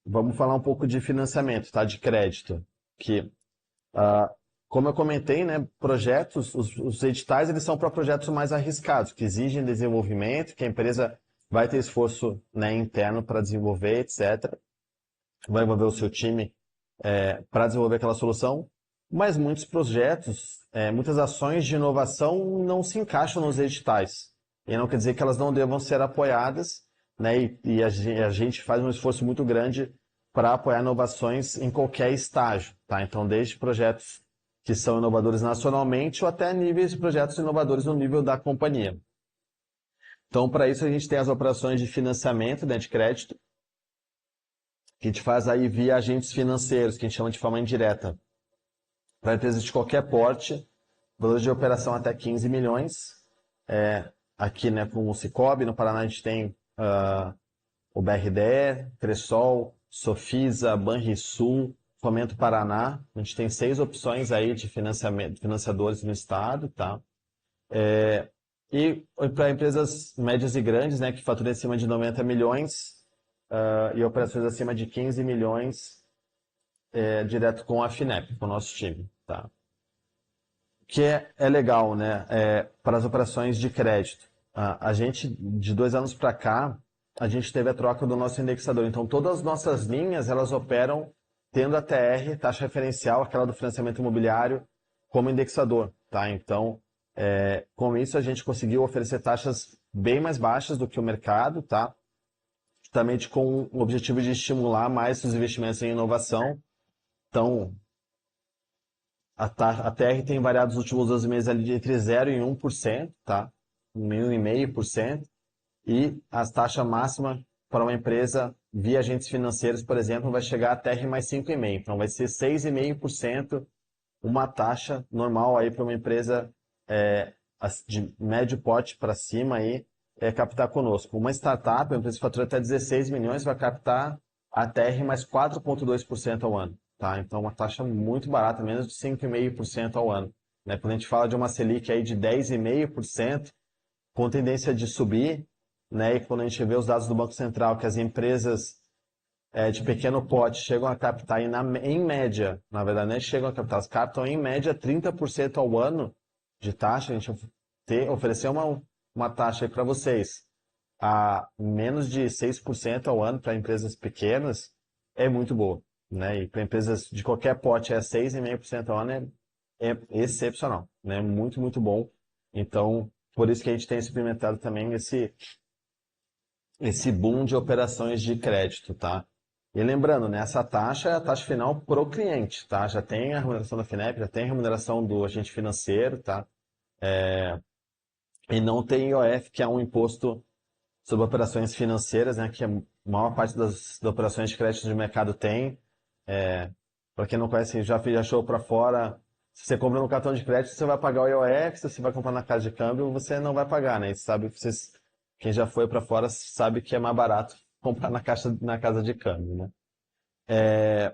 vamos falar um pouco de financiamento, tá, de crédito, que, como eu comentei, né, projetos, os editais, eles são para projetos mais arriscados, que exigem desenvolvimento, que a empresa vai ter esforço, né, interno para desenvolver, etc. Vai envolver o seu time para desenvolver aquela solução, mas muitos projetos, muitas ações de inovação não se encaixam nos editais. E não quer dizer que elas não devam ser apoiadas, né? E a gente faz um esforço muito grande para apoiar inovações em qualquer estágio, tá? Então, desde projetos que são inovadores nacionalmente ou até níveis de projetos inovadores no nível da companhia. Então, para isso, a gente tem as operações de financiamento, né, de crédito, que a gente faz aí via agentes financeiros, que a gente chama de forma indireta. Para empresas de qualquer porte, valor de operação até 15 milhões. Aqui, né, com o Cicobi, no Paraná a gente tem o BRDE, Cressol, Sofisa, Banrisul, Fomento Paraná. A gente tem 6 opções aí de financiadores no estado, tá? E para empresas médias e grandes, né, que faturam acima de 90 milhões e operações acima de 15 milhões direto com a FINEP, com o nosso time, tá? Que é legal, né? Para as operações de crédito. A gente, de 2 anos para cá, a gente teve a troca do nosso indexador. Então, todas as nossas linhas, elas operam tendo a TR, taxa referencial, aquela do financiamento imobiliário, como indexador, tá? Então, com isso, a gente conseguiu oferecer taxas bem mais baixas do que o mercado, tá? Justamente com o objetivo de estimular mais os investimentos em inovação. Então, a TR tem variado nos últimos 12 meses ali de entre 0% e 1%, tá? 1,5%. E a taxa máxima para uma empresa via agentes financeiros, por exemplo, vai chegar a TR mais 5,5%. Então, vai ser 6,5% uma taxa normal aí para uma empresa de médio porte para cima aí, captar conosco. Uma startup, uma empresa que fatura até 16 milhões, vai captar a TR mais 4,2% ao ano. Tá? Então, uma taxa muito barata, menos de 5,5% ao ano. Né? Quando a gente fala de uma Selic aí de 10,5%, com tendência de subir, né? E quando a gente vê os dados do Banco Central, que as empresas de pequeno porte chegam a captar, em média, na verdade, não chegam a captar, elas captam em média 30% ao ano de taxa. A gente oferecer uma taxa para vocês a menos de 6% ao ano para empresas pequenas é muito boa. Né? E para empresas de qualquer porte 6,5% ao ano é excepcional, né? Muito, muito bom. Então, por isso que a gente tem experimentado também esse boom de operações de crédito, tá? E lembrando, né, essa taxa é a taxa final para o cliente, tá? Já tem a remuneração da FINEP, já tem a remuneração do agente financeiro, tá? E não tem IOF, que é um imposto sobre operações financeiras, né, que a maior parte das operações de crédito de mercado tem. Para quem não conhece, já achou para fora, se você compra no cartão de crédito, você vai pagar o IOF, se você vai comprar na casa de câmbio, você não vai pagar, né? Quem já foi para fora sabe que é mais barato comprar na casa de câmbio, né?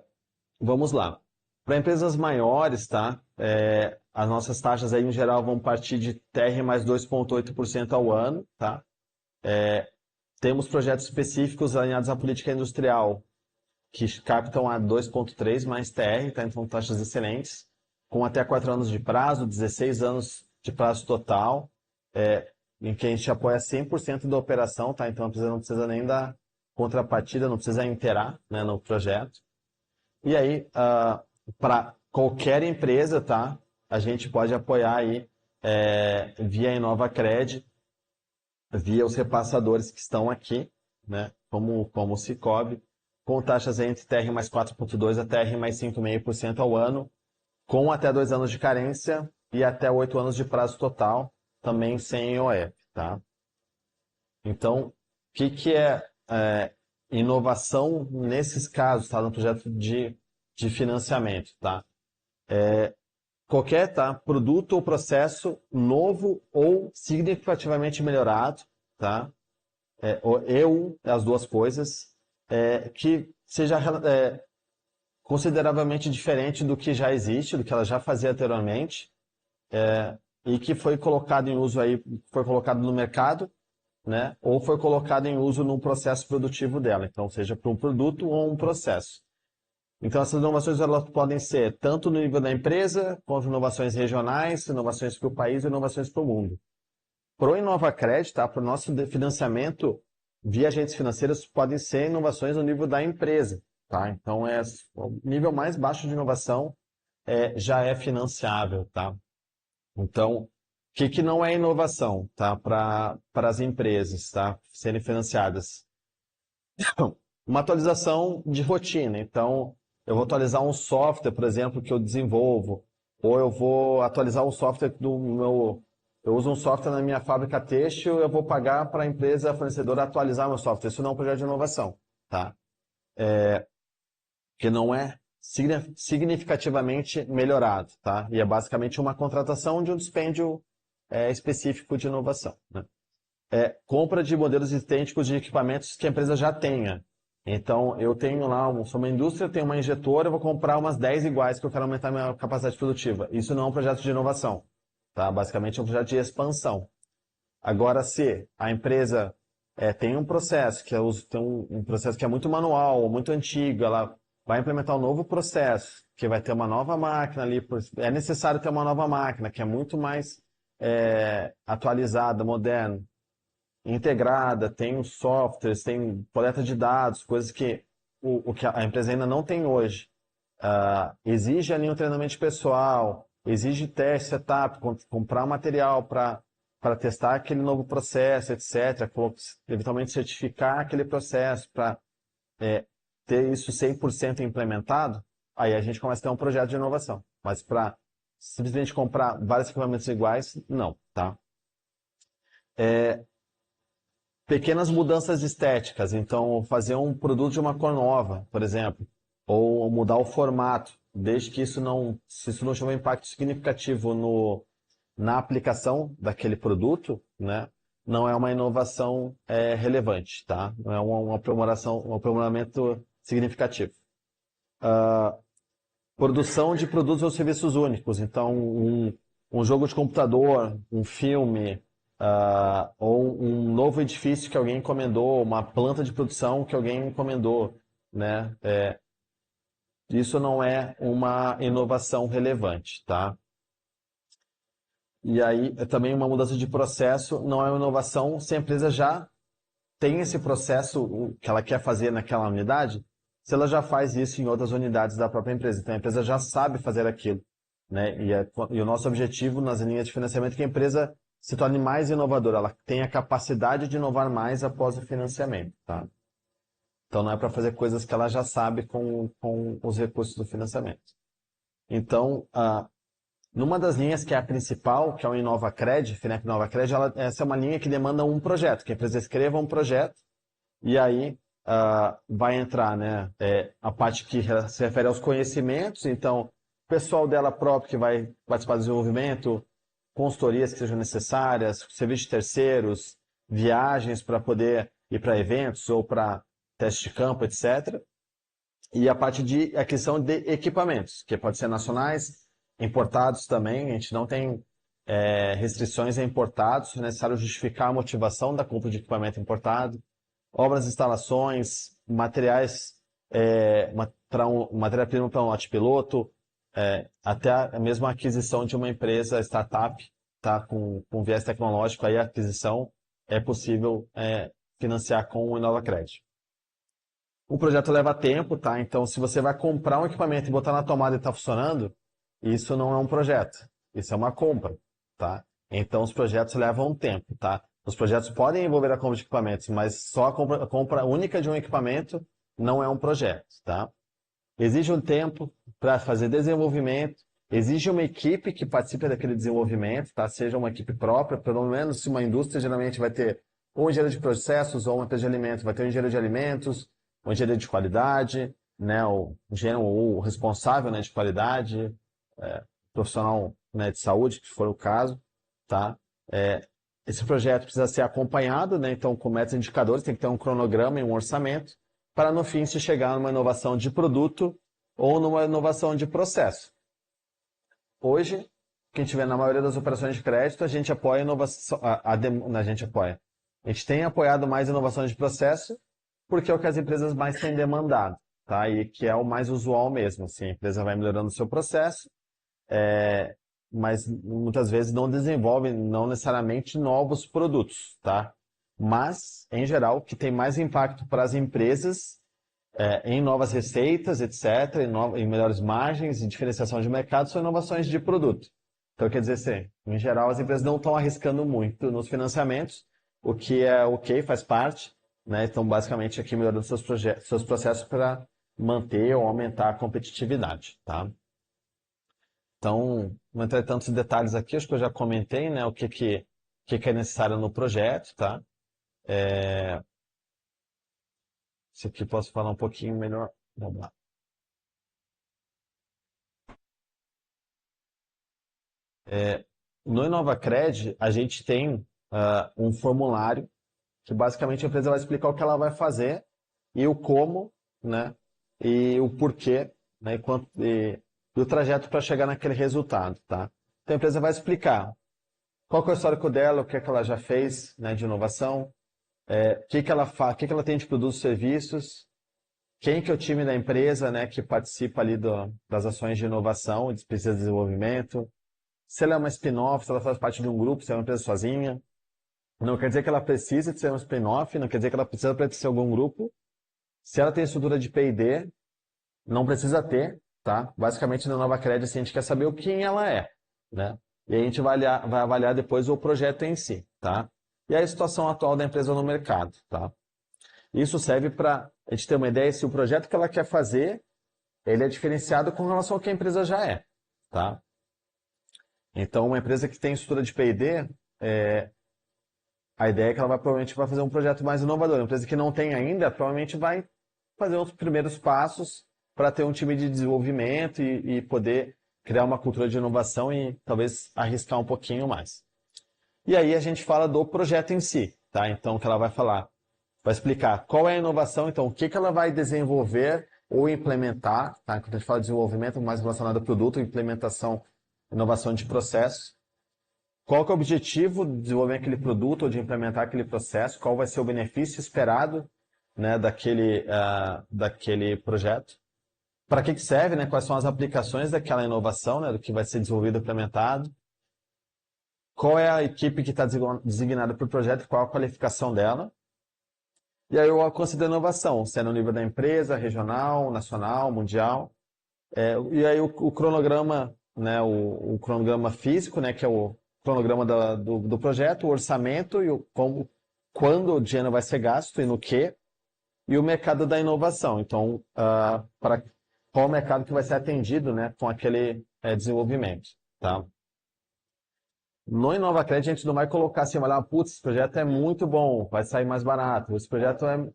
Vamos lá. Para empresas maiores, tá? As nossas taxas aí, em geral, vão partir de TR mais 2,8% ao ano, tá? Temos projetos específicos alinhados à política industrial, que captam a 2,3 mais TR, tá? Então, taxas excelentes, com até 4 anos de prazo, 16 anos de prazo total, em que a gente apoia 100% da operação, tá? Então, a empresa não precisa nem da contrapartida, não precisa inteirar, né, no projeto. E aí, para qualquer empresa, tá? A gente pode apoiar aí via InovaCred, via os repassadores que estão aqui, né, como o Sicoob, com taxas entre TR mais 4,2% a TR mais 5,5% ao ano, com até 2 anos de carência e até 8 anos de prazo total, também sem IOF, tá? Então, o que é inovação nesses casos, tá? No projeto de financiamento, tá? Qualquer, tá? Produto ou processo novo ou significativamente melhorado, tá? As duas coisas, que seja consideravelmente diferente do que já existe, do que ela já fazia anteriormente, e que foi colocado em uso aí, foi colocado no mercado, né? Ou foi colocado em uso num processo produtivo dela, então seja para um produto ou um processo. Então essas inovações elas podem ser tanto no nível da empresa, quanto inovações regionais, inovações para o país e inovações para o mundo. Para o InovaCred, tá? Para o nosso financiamento via agentes financeiros, podem ser inovações no nível da empresa, tá? Então, o nível mais baixo de inovação já é financiável, tá? Então, o que não é inovação, tá? Para as empresas, tá? Serem financiadas. Uma atualização de rotina. Então, eu vou atualizar um software, por exemplo, que eu desenvolvo, ou eu vou atualizar um software do meu. Eu uso um software na minha fábrica têxtil, eu vou pagar para a empresa fornecedora atualizar meu software. Isso não é um projeto de inovação, tá? Que não é significativamente melhorado, tá? E é basicamente uma contratação de um dispêndio específico de inovação, né? Compra de modelos idênticos de equipamentos que a empresa já tenha. Então, eu tenho lá, sou uma indústria, tenho uma injetora, eu vou comprar umas 10 iguais que eu quero aumentar a minha capacidade produtiva. Isso não é um projeto de inovação, tá? Basicamente é um projeto de expansão. Agora, se a empresa tem um processo tem um processo que é muito manual, ou muito antigo, ela vai implementar um novo processo, que vai ter uma nova máquina ali, é necessário ter uma nova máquina, que é muito mais atualizada, moderna, integrada, tem os softwares, tem coleta de dados, coisas que o que a empresa ainda não tem hoje. Exige ali um treinamento pessoal, exige teste, setup, comprar material para testar aquele novo processo, etc. Eventualmente certificar aquele processo para ter isso 100% implementado, aí a gente começa a ter um projeto de inovação. Mas para simplesmente comprar vários equipamentos iguais, não, tá? Pequenas mudanças estéticas, então fazer um produto de uma cor nova, por exemplo, ou mudar o formato, desde que se isso não tiver um impacto significativo na aplicação daquele produto, né, não é uma inovação relevante, tá? Não é uma um aprimoramento significativo. Produção de produtos ou serviços únicos, então um jogo de computador, um filme, ou um novo edifício que alguém encomendou, uma planta de produção que alguém encomendou, né? Isso não é uma inovação relevante, tá? E aí, também uma mudança de processo não é uma inovação se a empresa já tem esse processo que ela quer fazer naquela unidade, se ela já faz isso em outras unidades da própria empresa. Então, a empresa já sabe fazer aquilo, né? E o nosso objetivo nas linhas de financiamento é que a empresa se torne mais inovadora, ela tenha a capacidade de inovar mais após o financiamento, tá? Então, não é para fazer coisas que ela já sabe com os recursos do financiamento. Então, numa das linhas que é a principal, que é o InovaCred, FINEP InovaCred, essa é uma linha que demanda um projeto, que a empresa escreva um projeto e aí vai entrar, né, a parte que se refere aos conhecimentos, então o pessoal dela próprio que vai participar do desenvolvimento, consultorias que sejam necessárias, serviços de terceiros, viagens para poder ir para eventos ou para teste de campo, etc. E a parte de aquisição de equipamentos, que pode ser nacionais, importados também, a gente não tem restrições a importados, é necessário justificar a motivação da compra de equipamento importado, obras, instalações, materiais, matéria-prima para um lote piloto, até a mesma aquisição de uma empresa, startup, tá, com viés tecnológico, aí a aquisição é possível financiar com o InovaCred. O projeto leva tempo, tá? Então, se você vai comprar um equipamento e botar na tomada e está funcionando, isso não é um projeto, isso é uma compra, tá? Então, os projetos levam tempo, tá? Os projetos podem envolver a compra de equipamentos, mas só a compra única de um equipamento não é um projeto, tá? Exige um tempo para fazer desenvolvimento, exige uma equipe que participe daquele desenvolvimento, tá? Seja uma equipe própria, pelo menos se uma indústria geralmente vai ter ou um engenheiro de processos ou uma empresa de alimentos, vai ter um engenheiro de alimentos, um engenheiro de qualidade, né? O engenheiro ou o responsável, né, de qualidade, profissional, né, de saúde, se for o caso, tá? Esse projeto precisa ser acompanhado, né? Então, com métodos indicadores, tem que ter um cronograma e um orçamento, para no fim se chegar numa inovação de produto ou numa inovação de processo. Hoje, quem tiver na maioria das operações de crédito, a gente apoia inovação, a gente tem apoiado mais inovações de processo, porque é o que as empresas mais têm demandado, tá? E que é o mais usual mesmo, assim, a empresa vai melhorando o seu processo, mas muitas vezes não desenvolve, não necessariamente novos produtos, tá? Mas, em geral, o que tem mais impacto para as empresas em novas receitas, etc., em melhores margens e diferenciação de mercado são inovações de produto. Então, quer dizer, sim, em geral, as empresas não estão arriscando muito nos financiamentos, o que é ok, faz parte, né? Estão basicamente aqui melhorando seus processos para manter ou aumentar a competitividade, tá? Então, não entrar em tantos detalhes aqui, acho que eu já comentei, né, o que é necessário no projeto, tá? Isso aqui posso falar um pouquinho melhor. Vamos lá. No InovaCred, a gente tem um formulário que basicamente a empresa vai explicar o que ela vai fazer e o como, né? E o porquê, né? E o trajeto para chegar naquele resultado, tá? Então a empresa vai explicar qual que é o histórico dela, o que é que ela já fez, né, de inovação, o que que ela faz, o que que ela tem de produtos e serviços, quem que é o time da empresa, né, que participa ali das ações de inovação e de pesquisa e desenvolvimento, se ela é uma spin-off, se ela faz parte de um grupo, se é uma empresa sozinha. Não quer dizer que ela precisa de ser um spin-off, não quer dizer que ela precisa pertencer a algum grupo. Se ela tem estrutura de P&D, não precisa ter, tá? Basicamente, na Nova Crédito, a gente quer saber o quem ela é, né? E a gente vai avaliar depois o projeto em si, tá? E a situação atual da empresa no mercado, tá? Isso serve para a gente ter uma ideia se o projeto que ela quer fazer, ele é diferenciado com relação ao que a empresa já é, tá? Então, uma empresa que tem estrutura de P&D, a ideia é que ela provavelmente vai fazer um projeto mais inovador. Uma empresa que não tem ainda, provavelmente vai fazer os primeiros passos para ter um time de desenvolvimento e poder criar uma cultura de inovação e talvez arriscar um pouquinho mais. E aí a gente fala do projeto em si, tá? Então, o que ela vai falar? Vai explicar qual é a inovação, então, o que ela vai desenvolver ou implementar, tá? Quando a gente fala de desenvolvimento, mais relacionado ao produto, implementação, inovação de processo. Qual que é o objetivo de desenvolver aquele produto ou de implementar aquele processo? Qual vai ser o benefício esperado, né, daquele projeto? Para que serve, né? Quais são as aplicações daquela inovação, né, do que vai ser desenvolvido e implementado? Qual é a equipe que está designada para o projeto? Qual a qualificação dela? E aí eu considero inovação, se é no nível da empresa, regional, nacional, mundial. E aí o cronograma, né, o cronograma físico, né, que é o cronograma do projeto, o orçamento e quando o dinheiro vai ser gasto e no quê, e o mercado da inovação. Então, para qual o mercado que vai ser atendido, né, com aquele desenvolvimento, tá? No InovaCred, a gente não vai colocar assim, olha, putz, esse projeto é muito bom, vai sair mais barato, esse projeto é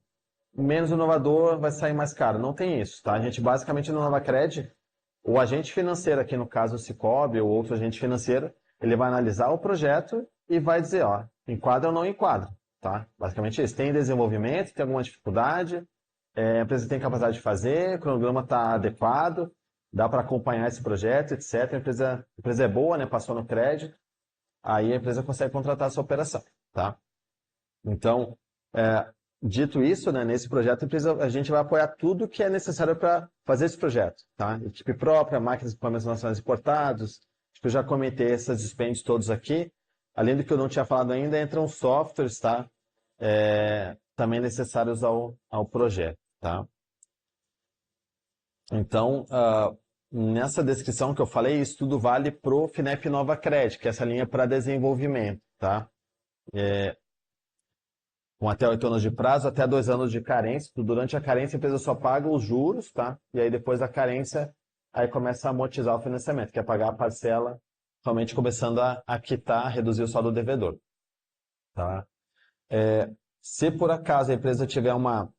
menos inovador, vai sair mais caro. Não tem isso, tá? A gente basicamente no InovaCred, o agente financeiro, aqui no caso o Sicoob ou outro agente financeiro, ele vai analisar o projeto e vai dizer, ó, enquadra ou não enquadra, tá? Basicamente isso. Tem desenvolvimento, tem alguma dificuldade, a empresa tem capacidade de fazer, o cronograma está adequado, dá para acompanhar esse projeto, etc. A empresa é boa, né? Passou no crédito, aí a empresa consegue contratar essa operação, tá? Então, dito isso, né, nesse projeto, a gente vai apoiar tudo que é necessário para fazer esse projeto, tá? Equipe própria, máquinas e equipamentos nacionais importados, acho que eu já comentei esses dispêndios todos aqui. Além do que eu não tinha falado ainda, entram softwares, tá? Também necessários ao projeto, tá? Então, nessa descrição que eu falei, isso tudo vale para o FINEP InovaCred, que é essa linha para desenvolvimento, tá? com até 8 anos de prazo, até 2 anos de carência. Durante a carência, a empresa só paga os juros, tá? E aí depois da carência, aí começa a amortizar o financiamento, que é pagar a parcela, somente começando a quitar, reduzir o saldo devedor, tá? Se por acaso a empresa tiver uma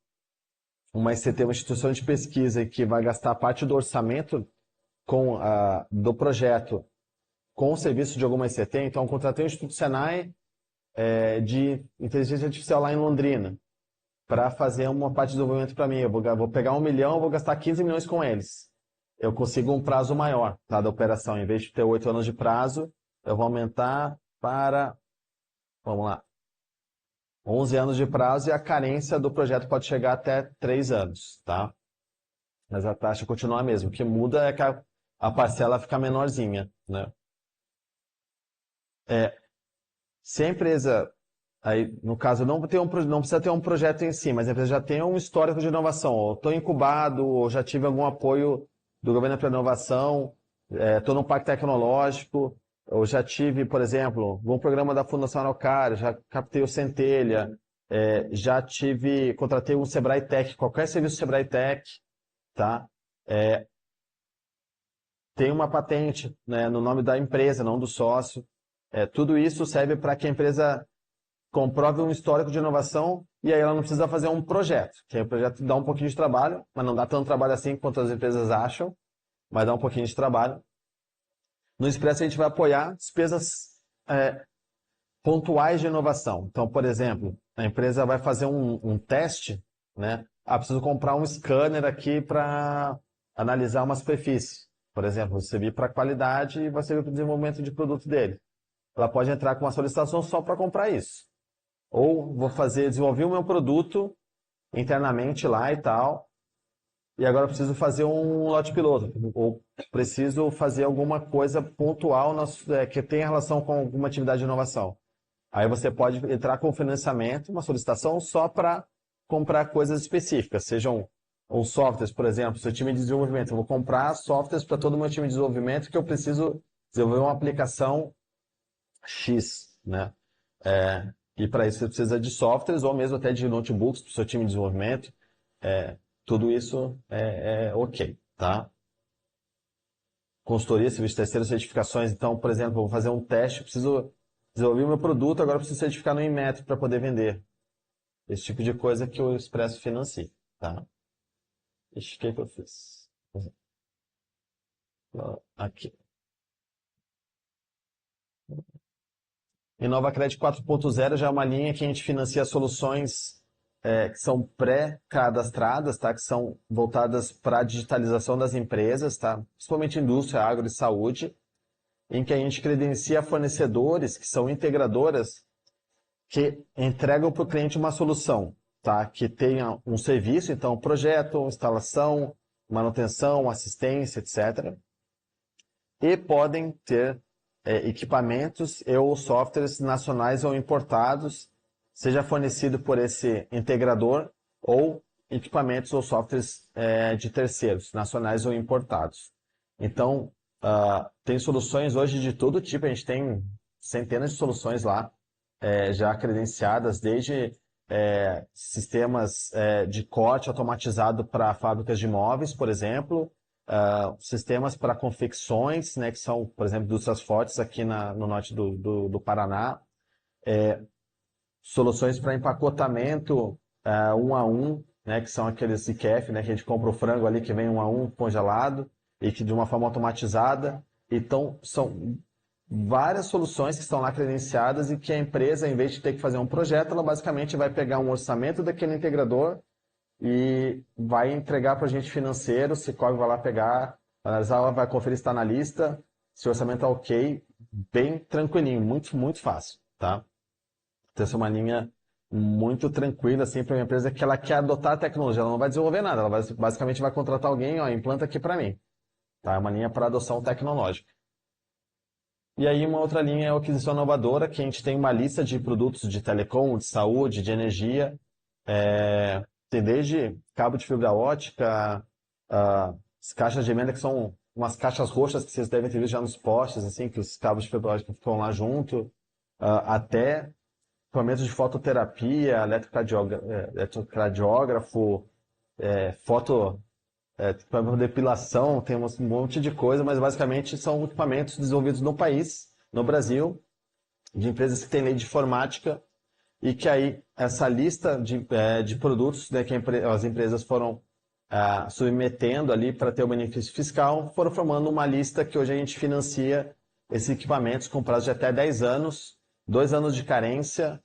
ICT, uma instituição de pesquisa, que vai gastar parte do orçamento do projeto com o serviço de alguma ICT, então contratei o Instituto Senai de inteligência artificial lá em Londrina para fazer uma parte de desenvolvimento para mim. Eu vou pegar 1 milhão, vou gastar 15 milhões com eles. Eu consigo um prazo maior, tá, da operação. Em vez de ter 8 anos de prazo, eu vou aumentar para, vamos lá, 11 anos de prazo, e a carência do projeto pode chegar até 3 anos, tá? Mas a taxa continua a mesma. O que muda é que a parcela fica menorzinha, né? Se a empresa, aí, no caso, não precisa ter um projeto em si, mas a empresa já tem um histórico de inovação, ou estou incubado, ou já tive algum apoio do governo para inovação, estou num parque tecnológico, ou já tive, por exemplo, algum programa da Fundação Araucária, já captei o Centelha, contratei um Sebrae Tech, qualquer serviço Sebrae Tech, tá? Tem uma patente, né, no nome da empresa, não do sócio. Tudo isso serve para que a empresa comprove um histórico de inovação, e aí ela não precisa fazer um projeto, que aí o projeto dá um pouquinho de trabalho, mas não dá tanto trabalho assim quanto as empresas acham, mas dá um pouquinho de trabalho. No Expresso a gente vai apoiar despesas pontuais de inovação. Então, por exemplo, a empresa vai fazer um teste, né? Preciso comprar um scanner aqui para analisar uma superfície. Por exemplo, você vir para a qualidade e você vir para o desenvolvimento de produto dele. Ela pode entrar com uma solicitação só para comprar isso. Ou desenvolver o meu produto internamente lá e tal, e agora eu preciso fazer um lote piloto, ou preciso fazer alguma coisa pontual que tenha relação com alguma atividade de inovação. Aí você pode entrar com financiamento, uma solicitação só para comprar coisas específicas, sejam ou softwares, por exemplo, seu time de desenvolvimento. Eu vou comprar softwares para todo o meu time de desenvolvimento, que eu preciso desenvolver uma aplicação X, né? E para isso você precisa de softwares ou mesmo até de notebooks para o seu time de desenvolvimento. Tudo isso é ok, tá? Consultoria, serviço terceiro, certificações. Então, por exemplo, eu vou fazer um teste, preciso desenvolver o meu produto, agora eu preciso certificar no Inmetro para poder vender. Esse tipo de coisa que o Expresso financia, tá? Ixi, o que eu fiz? Aqui. InovaCred 4.0 já é uma linha que a gente financia soluções que são pré-cadastradas, tá? Que são voltadas para a digitalização das empresas, tá? Principalmente indústria, agro e saúde, em que a gente credencia fornecedores, que são integradoras, que entregam para o cliente uma solução, tá? Que tenha um serviço, então projeto, instalação, manutenção, assistência, etc. E podem ter equipamentos ou softwares nacionais ou importados, seja fornecido por esse integrador, ou equipamentos ou softwares de terceiros, nacionais ou importados. Então, tem soluções hoje de todo tipo, a gente tem centenas de soluções lá, já credenciadas, desde sistemas de corte automatizado para fábricas de móveis, por exemplo, sistemas para confecções, né, que são, por exemplo, indústrias fortes aqui no norte do Paraná, soluções para empacotamento 1 a 1, né, que são aqueles IQF, né, que a gente compra o frango ali que vem 1 a 1 congelado e que de uma forma automatizada. Então, são várias soluções que estão lá credenciadas e que a empresa, em vez de ter que fazer um projeto, ela basicamente vai pegar um orçamento daquele integrador e vai entregar para o agente financeiro, se Cicobi vai lá pegar, analisar, vai conferir se está na lista, se o orçamento está ok, bem tranquilinho, muito, muito fácil, tá? Então, essa é uma linha muito tranquila, assim, para uma empresa que ela quer adotar a tecnologia, ela não vai desenvolver nada, ela basicamente vai contratar alguém, ó, implanta aqui para mim, tá? É uma linha para adoção tecnológica. E aí uma outra linha é a aquisição inovadora, que a gente tem uma lista de produtos de telecom, de saúde, de energia, tem desde cabo de fibra ótica, as caixas de emenda que são umas caixas roxas que vocês devem ter visto já nos postes, assim, que os cabos de fibra ótica ficam lá junto, até equipamentos de fototerapia, eletrocardiógrafo, foto, depilação, tem um monte de coisa, mas basicamente são equipamentos desenvolvidos no país, no Brasil, de empresas que têm lei de informática e que aí essa lista de produtos, né, que as empresas foram submetendo ali para ter o benefício fiscal, foram formando uma lista que hoje a gente financia esses equipamentos com prazo de até 10 anos, 2 anos de carência,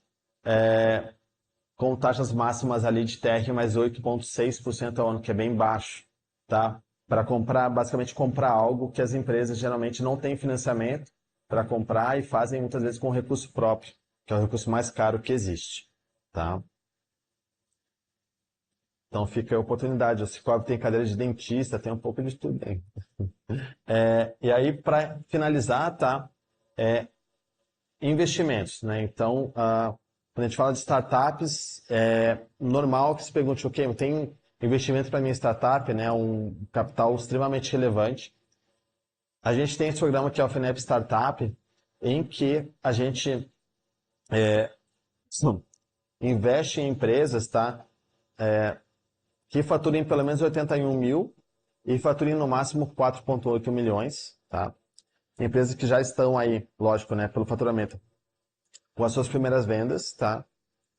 com taxas máximas ali de TR mais 8,6% ao ano, que é bem baixo, tá? Para comprar, basicamente comprar algo que as empresas geralmente não têm financiamento para comprar e fazem muitas vezes com recurso próprio, que é o recurso mais caro que existe, tá? Então fica a oportunidade. O Cicobi tem cadeira de dentista, tem um pouco de tudo aí. E aí, para finalizar, tá? Investimentos, né? Então, quando a gente fala de startups, é normal que se pergunte, ok, tem investimento para minha startup, né? Um capital extremamente relevante. A gente tem esse programa que é o FINEP Startup, em que a gente investe em empresas, tá? Que faturem pelo menos 81 mil e faturem no máximo 4,8 milhões, tá? Empresas que já estão aí, lógico, né, pelo faturamento, com as suas primeiras vendas, tá?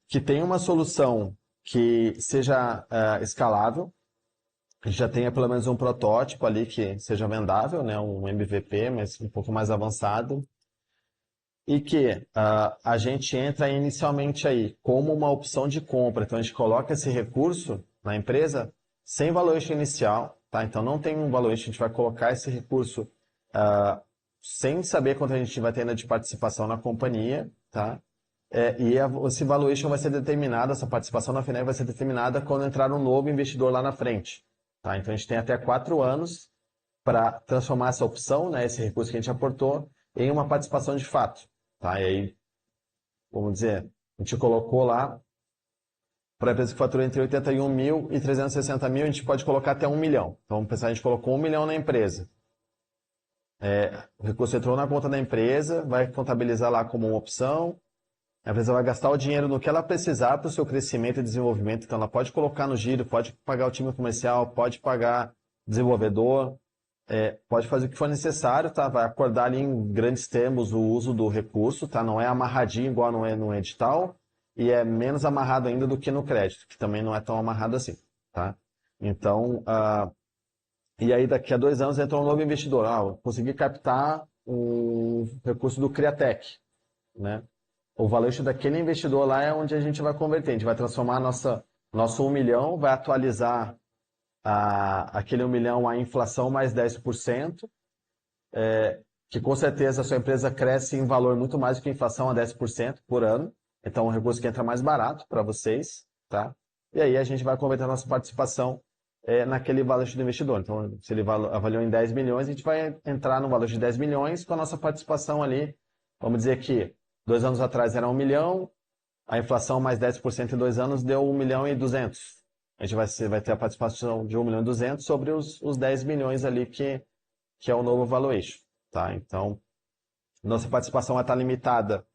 Que tem uma solução que seja escalável, que já tenha pelo menos um protótipo ali que seja vendável, né, um MVP, mas um pouco mais avançado, e que a gente entra inicialmente aí como uma opção de compra. Então a gente coloca esse recurso na empresa sem valuation inicial, tá? Então não tem um valuation, a gente vai colocar esse recurso sem saber quanto a gente vai ter ainda de participação na companhia, tá? Esse valuation vai ser determinado, essa participação na FINEP vai ser determinada quando entrar um novo investidor lá na frente, tá? Então a gente tem até 4 anos para transformar essa opção, né, esse recurso que a gente aportou, em uma participação de fato, tá? E aí, vamos dizer, a gente colocou lá, para a empresa que fatura entre 81 mil e 360 mil, a gente pode colocar até 1 milhão. Então, vamos pensar, a gente colocou 1 milhão na empresa. O recurso entrou na conta da empresa, vai contabilizar lá como uma opção, a empresa vai gastar o dinheiro no que ela precisar para o seu crescimento e desenvolvimento, então ela pode colocar no giro, pode pagar o time comercial, pode pagar desenvolvedor, pode fazer o que for necessário, tá? Vai acordar ali em grandes termos o uso do recurso, tá? Não é amarradinho igual não é no edital e é menos amarrado ainda do que no crédito, que também não é tão amarrado assim, tá? Então, e aí daqui a 2 anos entra um novo investidor. Eu consegui captar um recurso do Criatec, né? O valuation daquele investidor lá é onde a gente vai converter, a gente vai transformar nosso 1 milhão, vai atualizar aquele 1 milhão a inflação mais 10%, que com certeza a sua empresa cresce em valor muito mais do que a inflação a 10% por ano. Então, é um recurso que entra mais barato para vocês, tá? E aí a gente vai converter a nossa participação naquele valor do investidor. Então, se ele avaliou em 10 milhões, a gente vai entrar no valor de 10 milhões com a nossa participação ali. Vamos dizer que 2 anos atrás era 1 milhão, a inflação mais 10% em 2 anos deu 1 milhão e 200. A gente vai ter a participação de 1 milhão e 200 sobre os 10 milhões ali que é o novo valuation, tá? Então, nossa participação vai estar limitada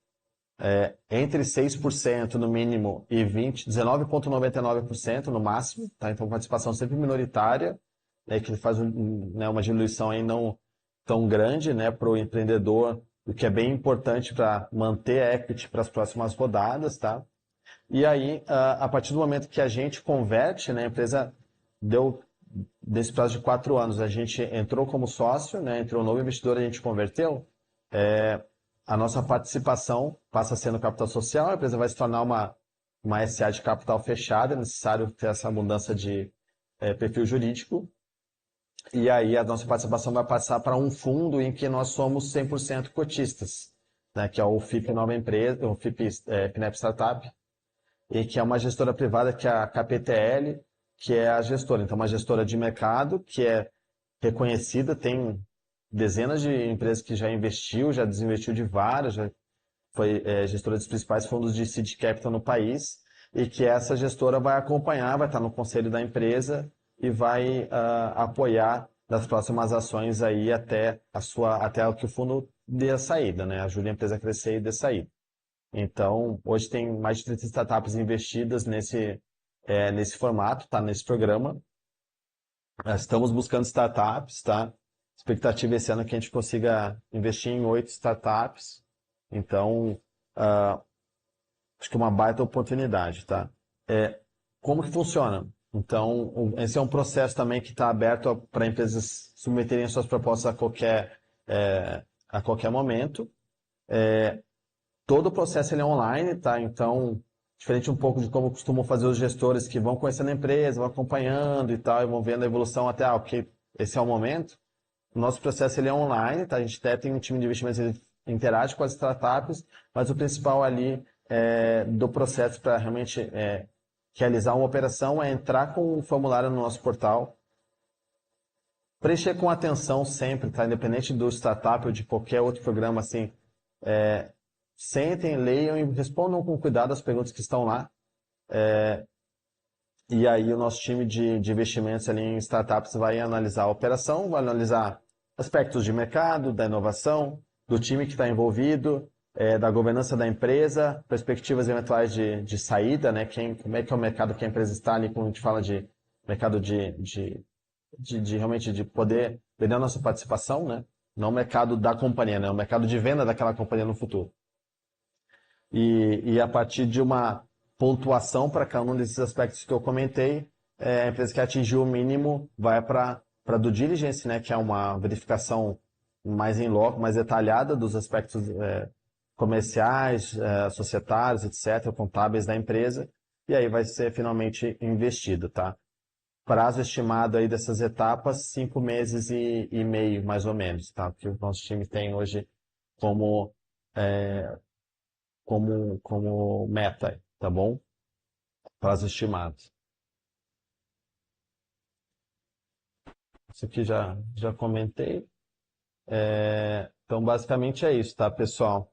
entre 6% no mínimo e 19,99% no máximo, tá? Então, participação sempre minoritária, né, que faz né, uma diluição aí não tão grande, né, para o empreendedor, o que é bem importante para manter a equity para as próximas rodadas, tá? E aí, a partir do momento que a gente converte, né, a empresa deu, desse prazo de 4 anos, a gente entrou como sócio, né, entrou um novo investidor, a gente converteu, a nossa participação passa a ser no capital social, a empresa vai se tornar uma SA de capital fechada, é necessário ter essa mudança de perfil jurídico, e aí a nossa participação vai passar para um fundo em que nós somos 100% cotistas, né, que é o FIP Nova Empresa, o FIP FINEP Startup, e que é uma gestora privada, que é a KPTL, que é a gestora. Então, uma gestora de mercado que é reconhecida, tem dezenas de empresas que já investiu, já desinvestiu de várias, já foi gestora dos principais fundos de seed capital no país, e que essa gestora vai acompanhar, vai estar no conselho da empresa e vai apoiar nas próximas ações aí até que o fundo dê a saída, né? Ajude a empresa a crescer e dê saída. Então, hoje tem mais de 30 startups investidas nesse formato, tá? Nesse programa. Estamos buscando startups, tá? Expectativa esse ano é que a gente consiga investir em 8 startups. Então, acho que é uma baita oportunidade, tá? Como que funciona? Então, esse é um processo também que está aberto para empresas submeterem suas propostas a qualquer momento. Todo o processo ele é online, tá? Então, diferente um pouco de como costumam fazer os gestores que vão conhecendo a empresa, vão acompanhando e tal, e vão vendo a evolução até, ok, esse é o momento. O nosso processo ele é online, tá? A gente até tem um time de investimentos que interage com as startups, mas o principal ali do processo para realmente realizar uma operação é entrar com um formulário no nosso portal, preencher com atenção sempre, tá? Independente do startup ou de qualquer outro programa, assim, sentem, leiam e respondam com cuidado as perguntas que estão lá. E aí o nosso time de investimentos ali em startups vai analisar a operação, vai analisar aspectos de mercado, da inovação, do time que está envolvido, da governança da empresa, perspectivas eventuais de saída, né? Como é que é o mercado que a empresa está ali, quando a gente fala de mercado de realmente de poder vender a nossa participação, né? Não o mercado da companhia, né? O mercado de venda daquela companhia no futuro. E a partir de uma pontuação para cada um desses aspectos que eu comentei, a empresa que atingiu o mínimo vai para a due diligence, né, que é uma verificação mais em loco, mais detalhada dos aspectos comerciais, societários, etc., contábeis da empresa, e aí vai ser finalmente investido, tá? Prazo estimado aí dessas etapas, 5 meses e meio, mais ou menos, tá? Que o nosso time tem hoje como como meta, tá bom? Prazo estimado. Isso aqui já comentei. Então, basicamente é isso, tá, pessoal?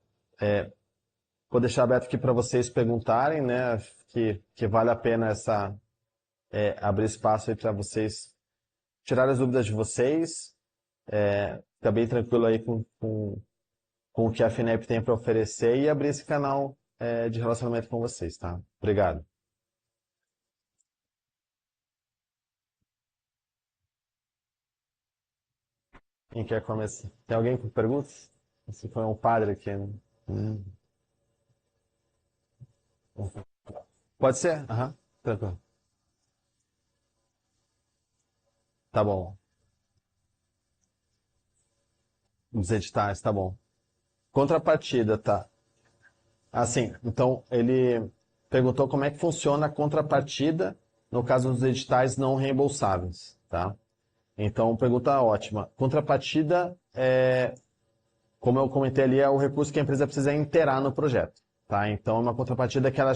Vou deixar aberto aqui para vocês perguntarem, né? Que vale a pena abrir espaço aí para vocês tirarem as dúvidas de vocês. Ficar bem tranquilo aí com o que a FINEP tem para oferecer e abrir esse canal de relacionamento com vocês, tá? Obrigado. Quem quer começar? Tem alguém com perguntas? Se foi um padre aqui, né? Hum. Pode ser? Aham, tranquilo. Tá bom. Os editais, tá bom. Contrapartida, tá. Assim, então ele perguntou como é que funciona a contrapartida no caso dos editais não reembolsáveis, tá? Então, pergunta ótima. Contrapartida, como eu comentei ali, é o recurso que a empresa precisa inteirar no projeto, tá? Então, é uma contrapartida que ela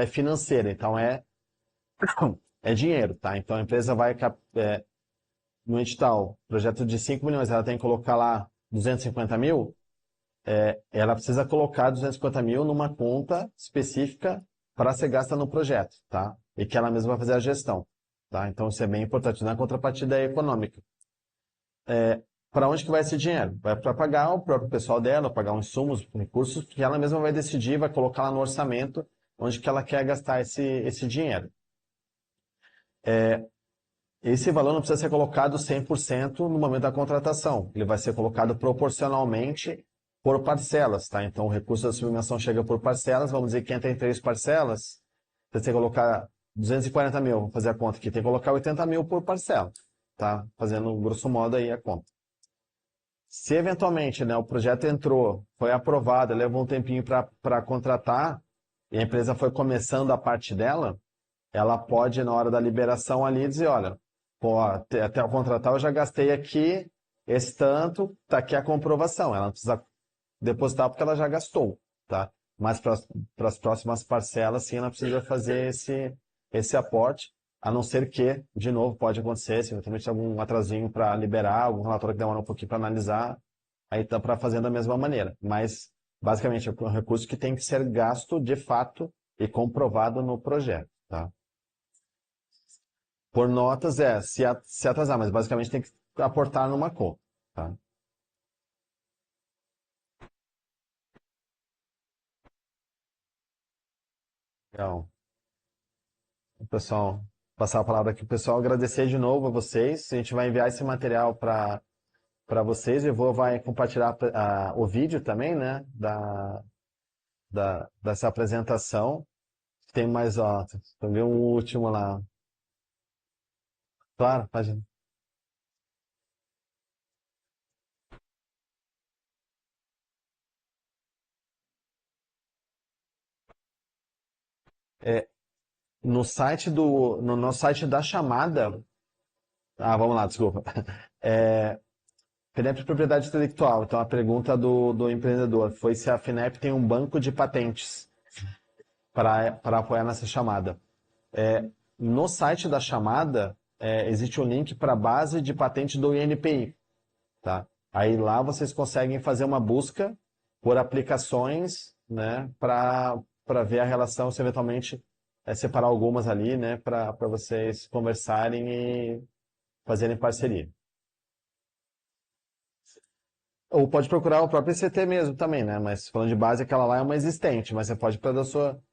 é financeira, então é dinheiro, tá? Então, a empresa vai no edital, projeto de 5 milhões, ela tem que colocar lá 250 mil, ela precisa colocar 250 mil numa conta específica para ser gasta no projeto, tá? E que ela mesma vai fazer a gestão, tá? Então, isso é bem importante. Na contrapartida econômica. Para onde que vai esse dinheiro? Vai para pagar o próprio pessoal dela, pagar uns insumos, recursos, que ela mesma vai decidir, vai colocar lá no orçamento onde que ela quer gastar esse dinheiro. Esse valor não precisa ser colocado 100% no momento da contratação. Ele vai ser colocado proporcionalmente por parcelas, tá? Então, o recurso da subvenção chega por parcelas, vamos dizer que entra em 3 parcelas, você tem que colocar 240 mil, vou fazer a conta aqui, tem que colocar 80 mil por parcela, tá? Fazendo grosso modo aí a conta. Se eventualmente, né, o projeto entrou, foi aprovado, levou um tempinho para contratar, e a empresa foi começando a parte dela, ela pode, na hora da liberação ali, dizer, olha, pô, até eu contratar eu já gastei aqui esse tanto, tá aqui a comprovação. Ela não precisa depositar porque ela já gastou, tá? Mas para as próximas parcelas, sim, ela precisa fazer esse aporte, a não ser que, de novo, pode acontecer, se eventualmente algum atrasinho para liberar, algum relatório que demora um pouquinho para analisar, aí tá para fazer da mesma maneira. Mas, basicamente, é um recurso que tem que ser gasto de fato e comprovado no projeto, tá? Por notas se atrasar, mas basicamente tem que aportar numa conta, tá? Legal. Pessoal, passar a palavra aqui pro pessoal, agradecer de novo a vocês. A gente vai enviar esse material para vocês. Eu vou vai compartilhar o vídeo também, né, dessa apresentação. Tem mais, ó, também um último lá. Claro, pode. É, no nosso site da chamada. Ah, vamos lá, desculpa. É, FINEP de propriedade intelectual. Então, a pergunta do empreendedor foi se a FINEP tem um banco de patentes para apoiar nessa chamada. No site da chamada, existe um link para a base de patente do INPI, tá? Aí lá vocês conseguem fazer uma busca por aplicações, né, para ver a relação, se eventualmente separar algumas ali, né, para vocês conversarem e fazerem parceria. Ou pode procurar o próprio ICT mesmo também, né? Mas falando de base, aquela lá é uma existente, mas você pode para o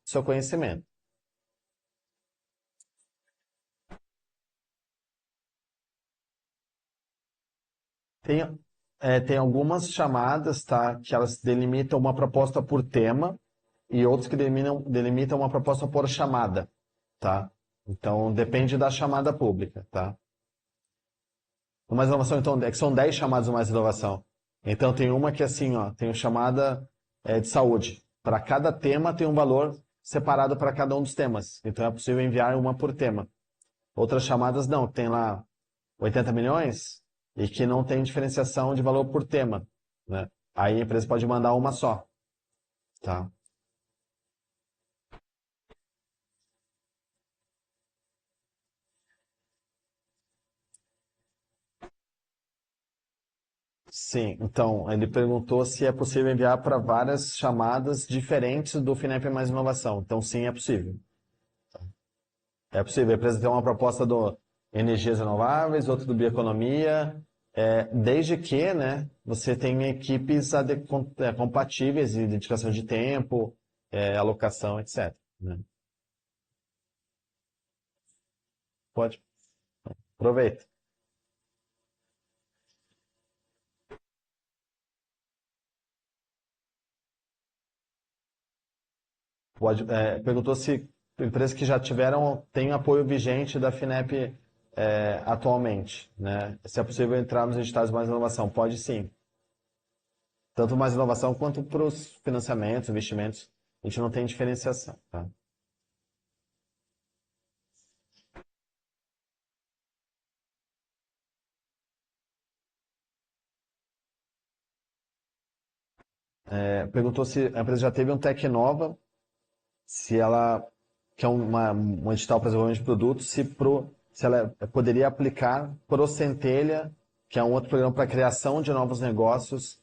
seu conhecimento. Tem, tem algumas chamadas, tá, que elas delimitam uma proposta por tema e outras que delimitam uma proposta por chamada, tá? Então, depende da chamada pública, tá? O Mais Inovação, então, é que são 10 chamadas do Mais Inovação. Então, tem uma que é assim, ó, tem a chamada de saúde. Para cada tema tem um valor separado para cada um dos temas. Então, é possível enviar uma por tema. Outras chamadas não, tem lá 80 milhões e que não tem diferenciação de valor por tema, né? Aí a empresa pode mandar uma só, tá? Sim, então, ele perguntou se é possível enviar para várias chamadas diferentes do FINEP Mais Inovação. Então, sim, é possível. É possível. A empresa tem uma proposta do energias renováveis, outra do bioeconomia, desde que, né, você tenha equipes compatíveis de dedicação de tempo, alocação, etc, né? Pode, aproveita. Perguntou se empresas que já tiveram têm apoio vigente da FINEP atualmente, né? Se é possível entrar nos editais Mais Inovação. Pode sim. Tanto Mais Inovação quanto para os financiamentos, investimentos. A gente não tem diferenciação, tá? Perguntou se a empresa já teve um Tecnova, se ela, que é um edital para desenvolvimento de produtos, se ela poderia aplicar pro Centelha, que é um outro programa para criação de novos negócios,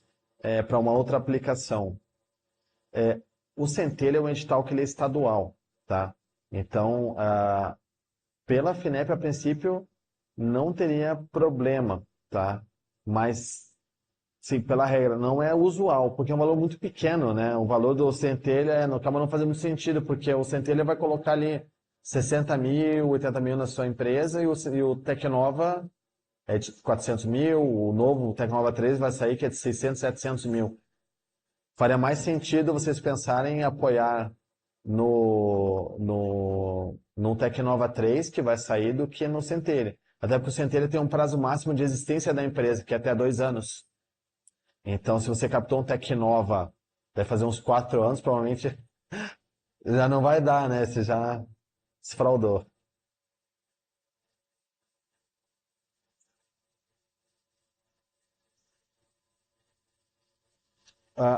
para uma outra aplicação. O Centelha é um edital que ele é estadual, tá? Então, pela FINEP, a princípio, não teria problema, tá? Mas, sim, pela regra, não é usual, porque é um valor muito pequeno, né? O valor do Centelha acaba não fazendo muito sentido, porque o Centelha vai colocar ali 60 mil, 80 mil na sua empresa e o Tecnova é de 400 mil, o novo Tecnova 3 vai sair que é de 600, 700 mil. Faria mais sentido vocês pensarem em apoiar no Tecnova 3, que vai sair, do que no Centelha. Até porque o Centelha tem um prazo máximo de existência da empresa, que é até 2 anos. Então, se você captou um Tecnova, vai fazer uns 4 anos, provavelmente já não vai dar, né? Você já se fraudou.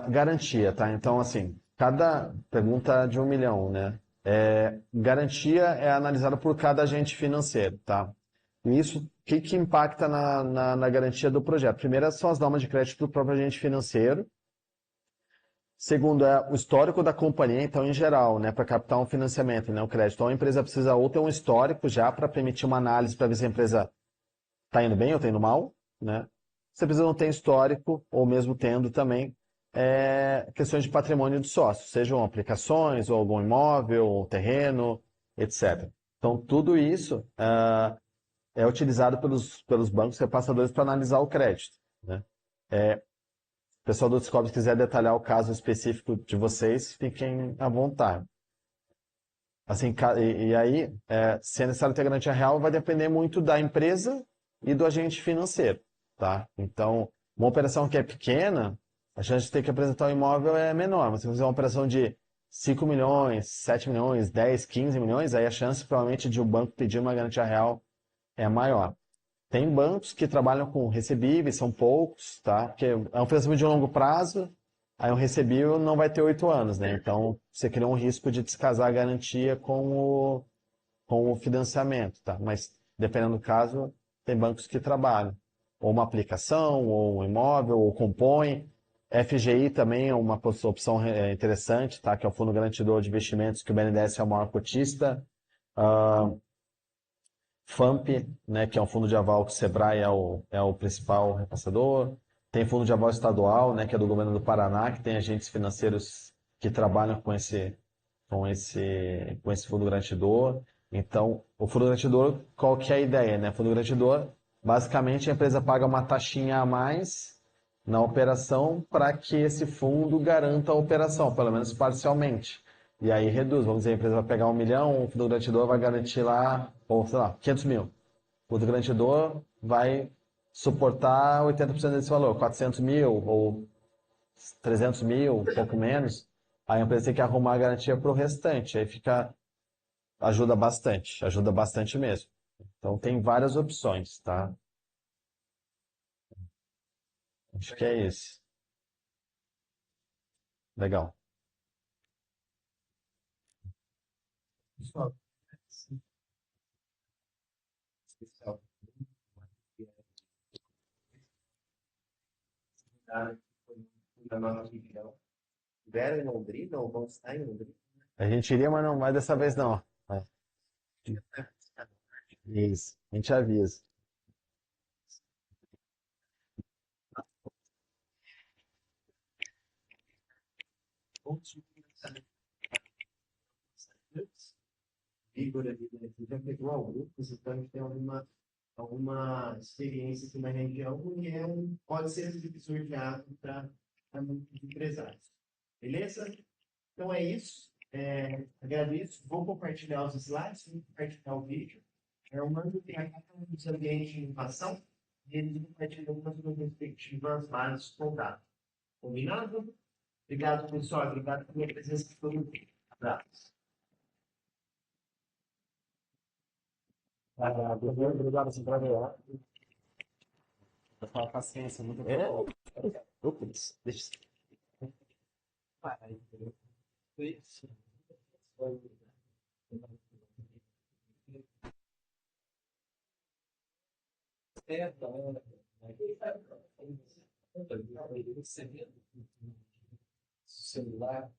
Garantia, tá? Então, assim, cada pergunta de 1 milhão, né? Garantia é analisada por cada agente financeiro, tá? E isso, o que impacta na garantia do projeto? Primeiro, são as normas de crédito do próprio agente financeiro. Segundo, é o histórico da companhia, então, em geral, né, para captar um financiamento, né, o crédito. Então, a empresa precisa ou ter um histórico já para permitir uma análise para ver se a empresa está indo bem ou está indo mal, né? Se a empresa não tem histórico, ou mesmo tendo também, questões de patrimônio do sócio, sejam aplicações, ou algum imóvel, ou terreno, etc. Então, tudo isso é utilizado pelos bancos repassadores para analisar o crédito, né? O pessoal do Discovery, se quiser detalhar o caso específico de vocês, fiquem à vontade. Assim, e aí, se é necessário ter garantia real, vai depender muito da empresa e do agente financeiro, tá? Então, uma operação que é pequena, a chance de ter que apresentar o imóvel é menor. Mas se você fizer uma operação de 5 milhões, 7 milhões, 10, 15 milhões, aí a chance, provavelmente, de o banco pedir uma garantia real é maior. Tem bancos que trabalham com recebíveis, são poucos, tá? Porque é um financiamento de longo prazo, aí um recebível não vai ter 8 anos, né? Então, você cria um risco de descasar a garantia com o financiamento, tá? Mas, dependendo do caso, tem bancos que trabalham. Ou uma aplicação, ou um imóvel, ou compõe. FGI também é uma opção interessante, tá? Que é o Fundo Garantidor de Investimentos, que o BNDES é o maior cotista. FAMP, né, que é um fundo de aval que o Sebrae é o principal repassador. Tem fundo de aval estadual, né, que é do governo do Paraná, que tem agentes financeiros que trabalham com esse fundo garantidor. Então, o fundo garantidor, qual que é a ideia, né? O fundo garantidor, basicamente a empresa paga uma taxinha a mais na operação para que esse fundo garanta a operação, pelo menos parcialmente. E aí reduz, vamos dizer, a empresa vai pegar 1 milhão, o fundo garantidor vai garantir lá, ou sei lá, 500 mil. O fundo garantidor vai suportar 80% desse valor, 400 mil ou 300 mil, um pouco menos. Aí a empresa tem que arrumar a garantia para o restante. Aí ajuda bastante mesmo. Então tem várias opções, tá? Acho que é isso. Legal. Pessoal, sim, especial. Tá? Foi da nossa região. Tiveram em Londrina ou vão estar em Londrina? A gente iria, mas não vai dessa vez não. Isso, a gente avisa. Igor ali, né? Você já pegou alguns, então a gente tem alguma experiência aqui na região e pode ser esse divisor de água para muitos empresários. Beleza? Então é isso. Agradeço. Vou compartilhar os slides, vou compartilhar o vídeo. Eu mando para cada um dos ambientes de inovação e eles compartilham com as suas respectivas bases de contato. Combinado? Obrigado, pessoal. Obrigado pela presença de todo mundo. Abraço. Obrigado, assim, por ver. Pela paciência, muito bom. Ops, deixa eu parar aí. Isso. Celular.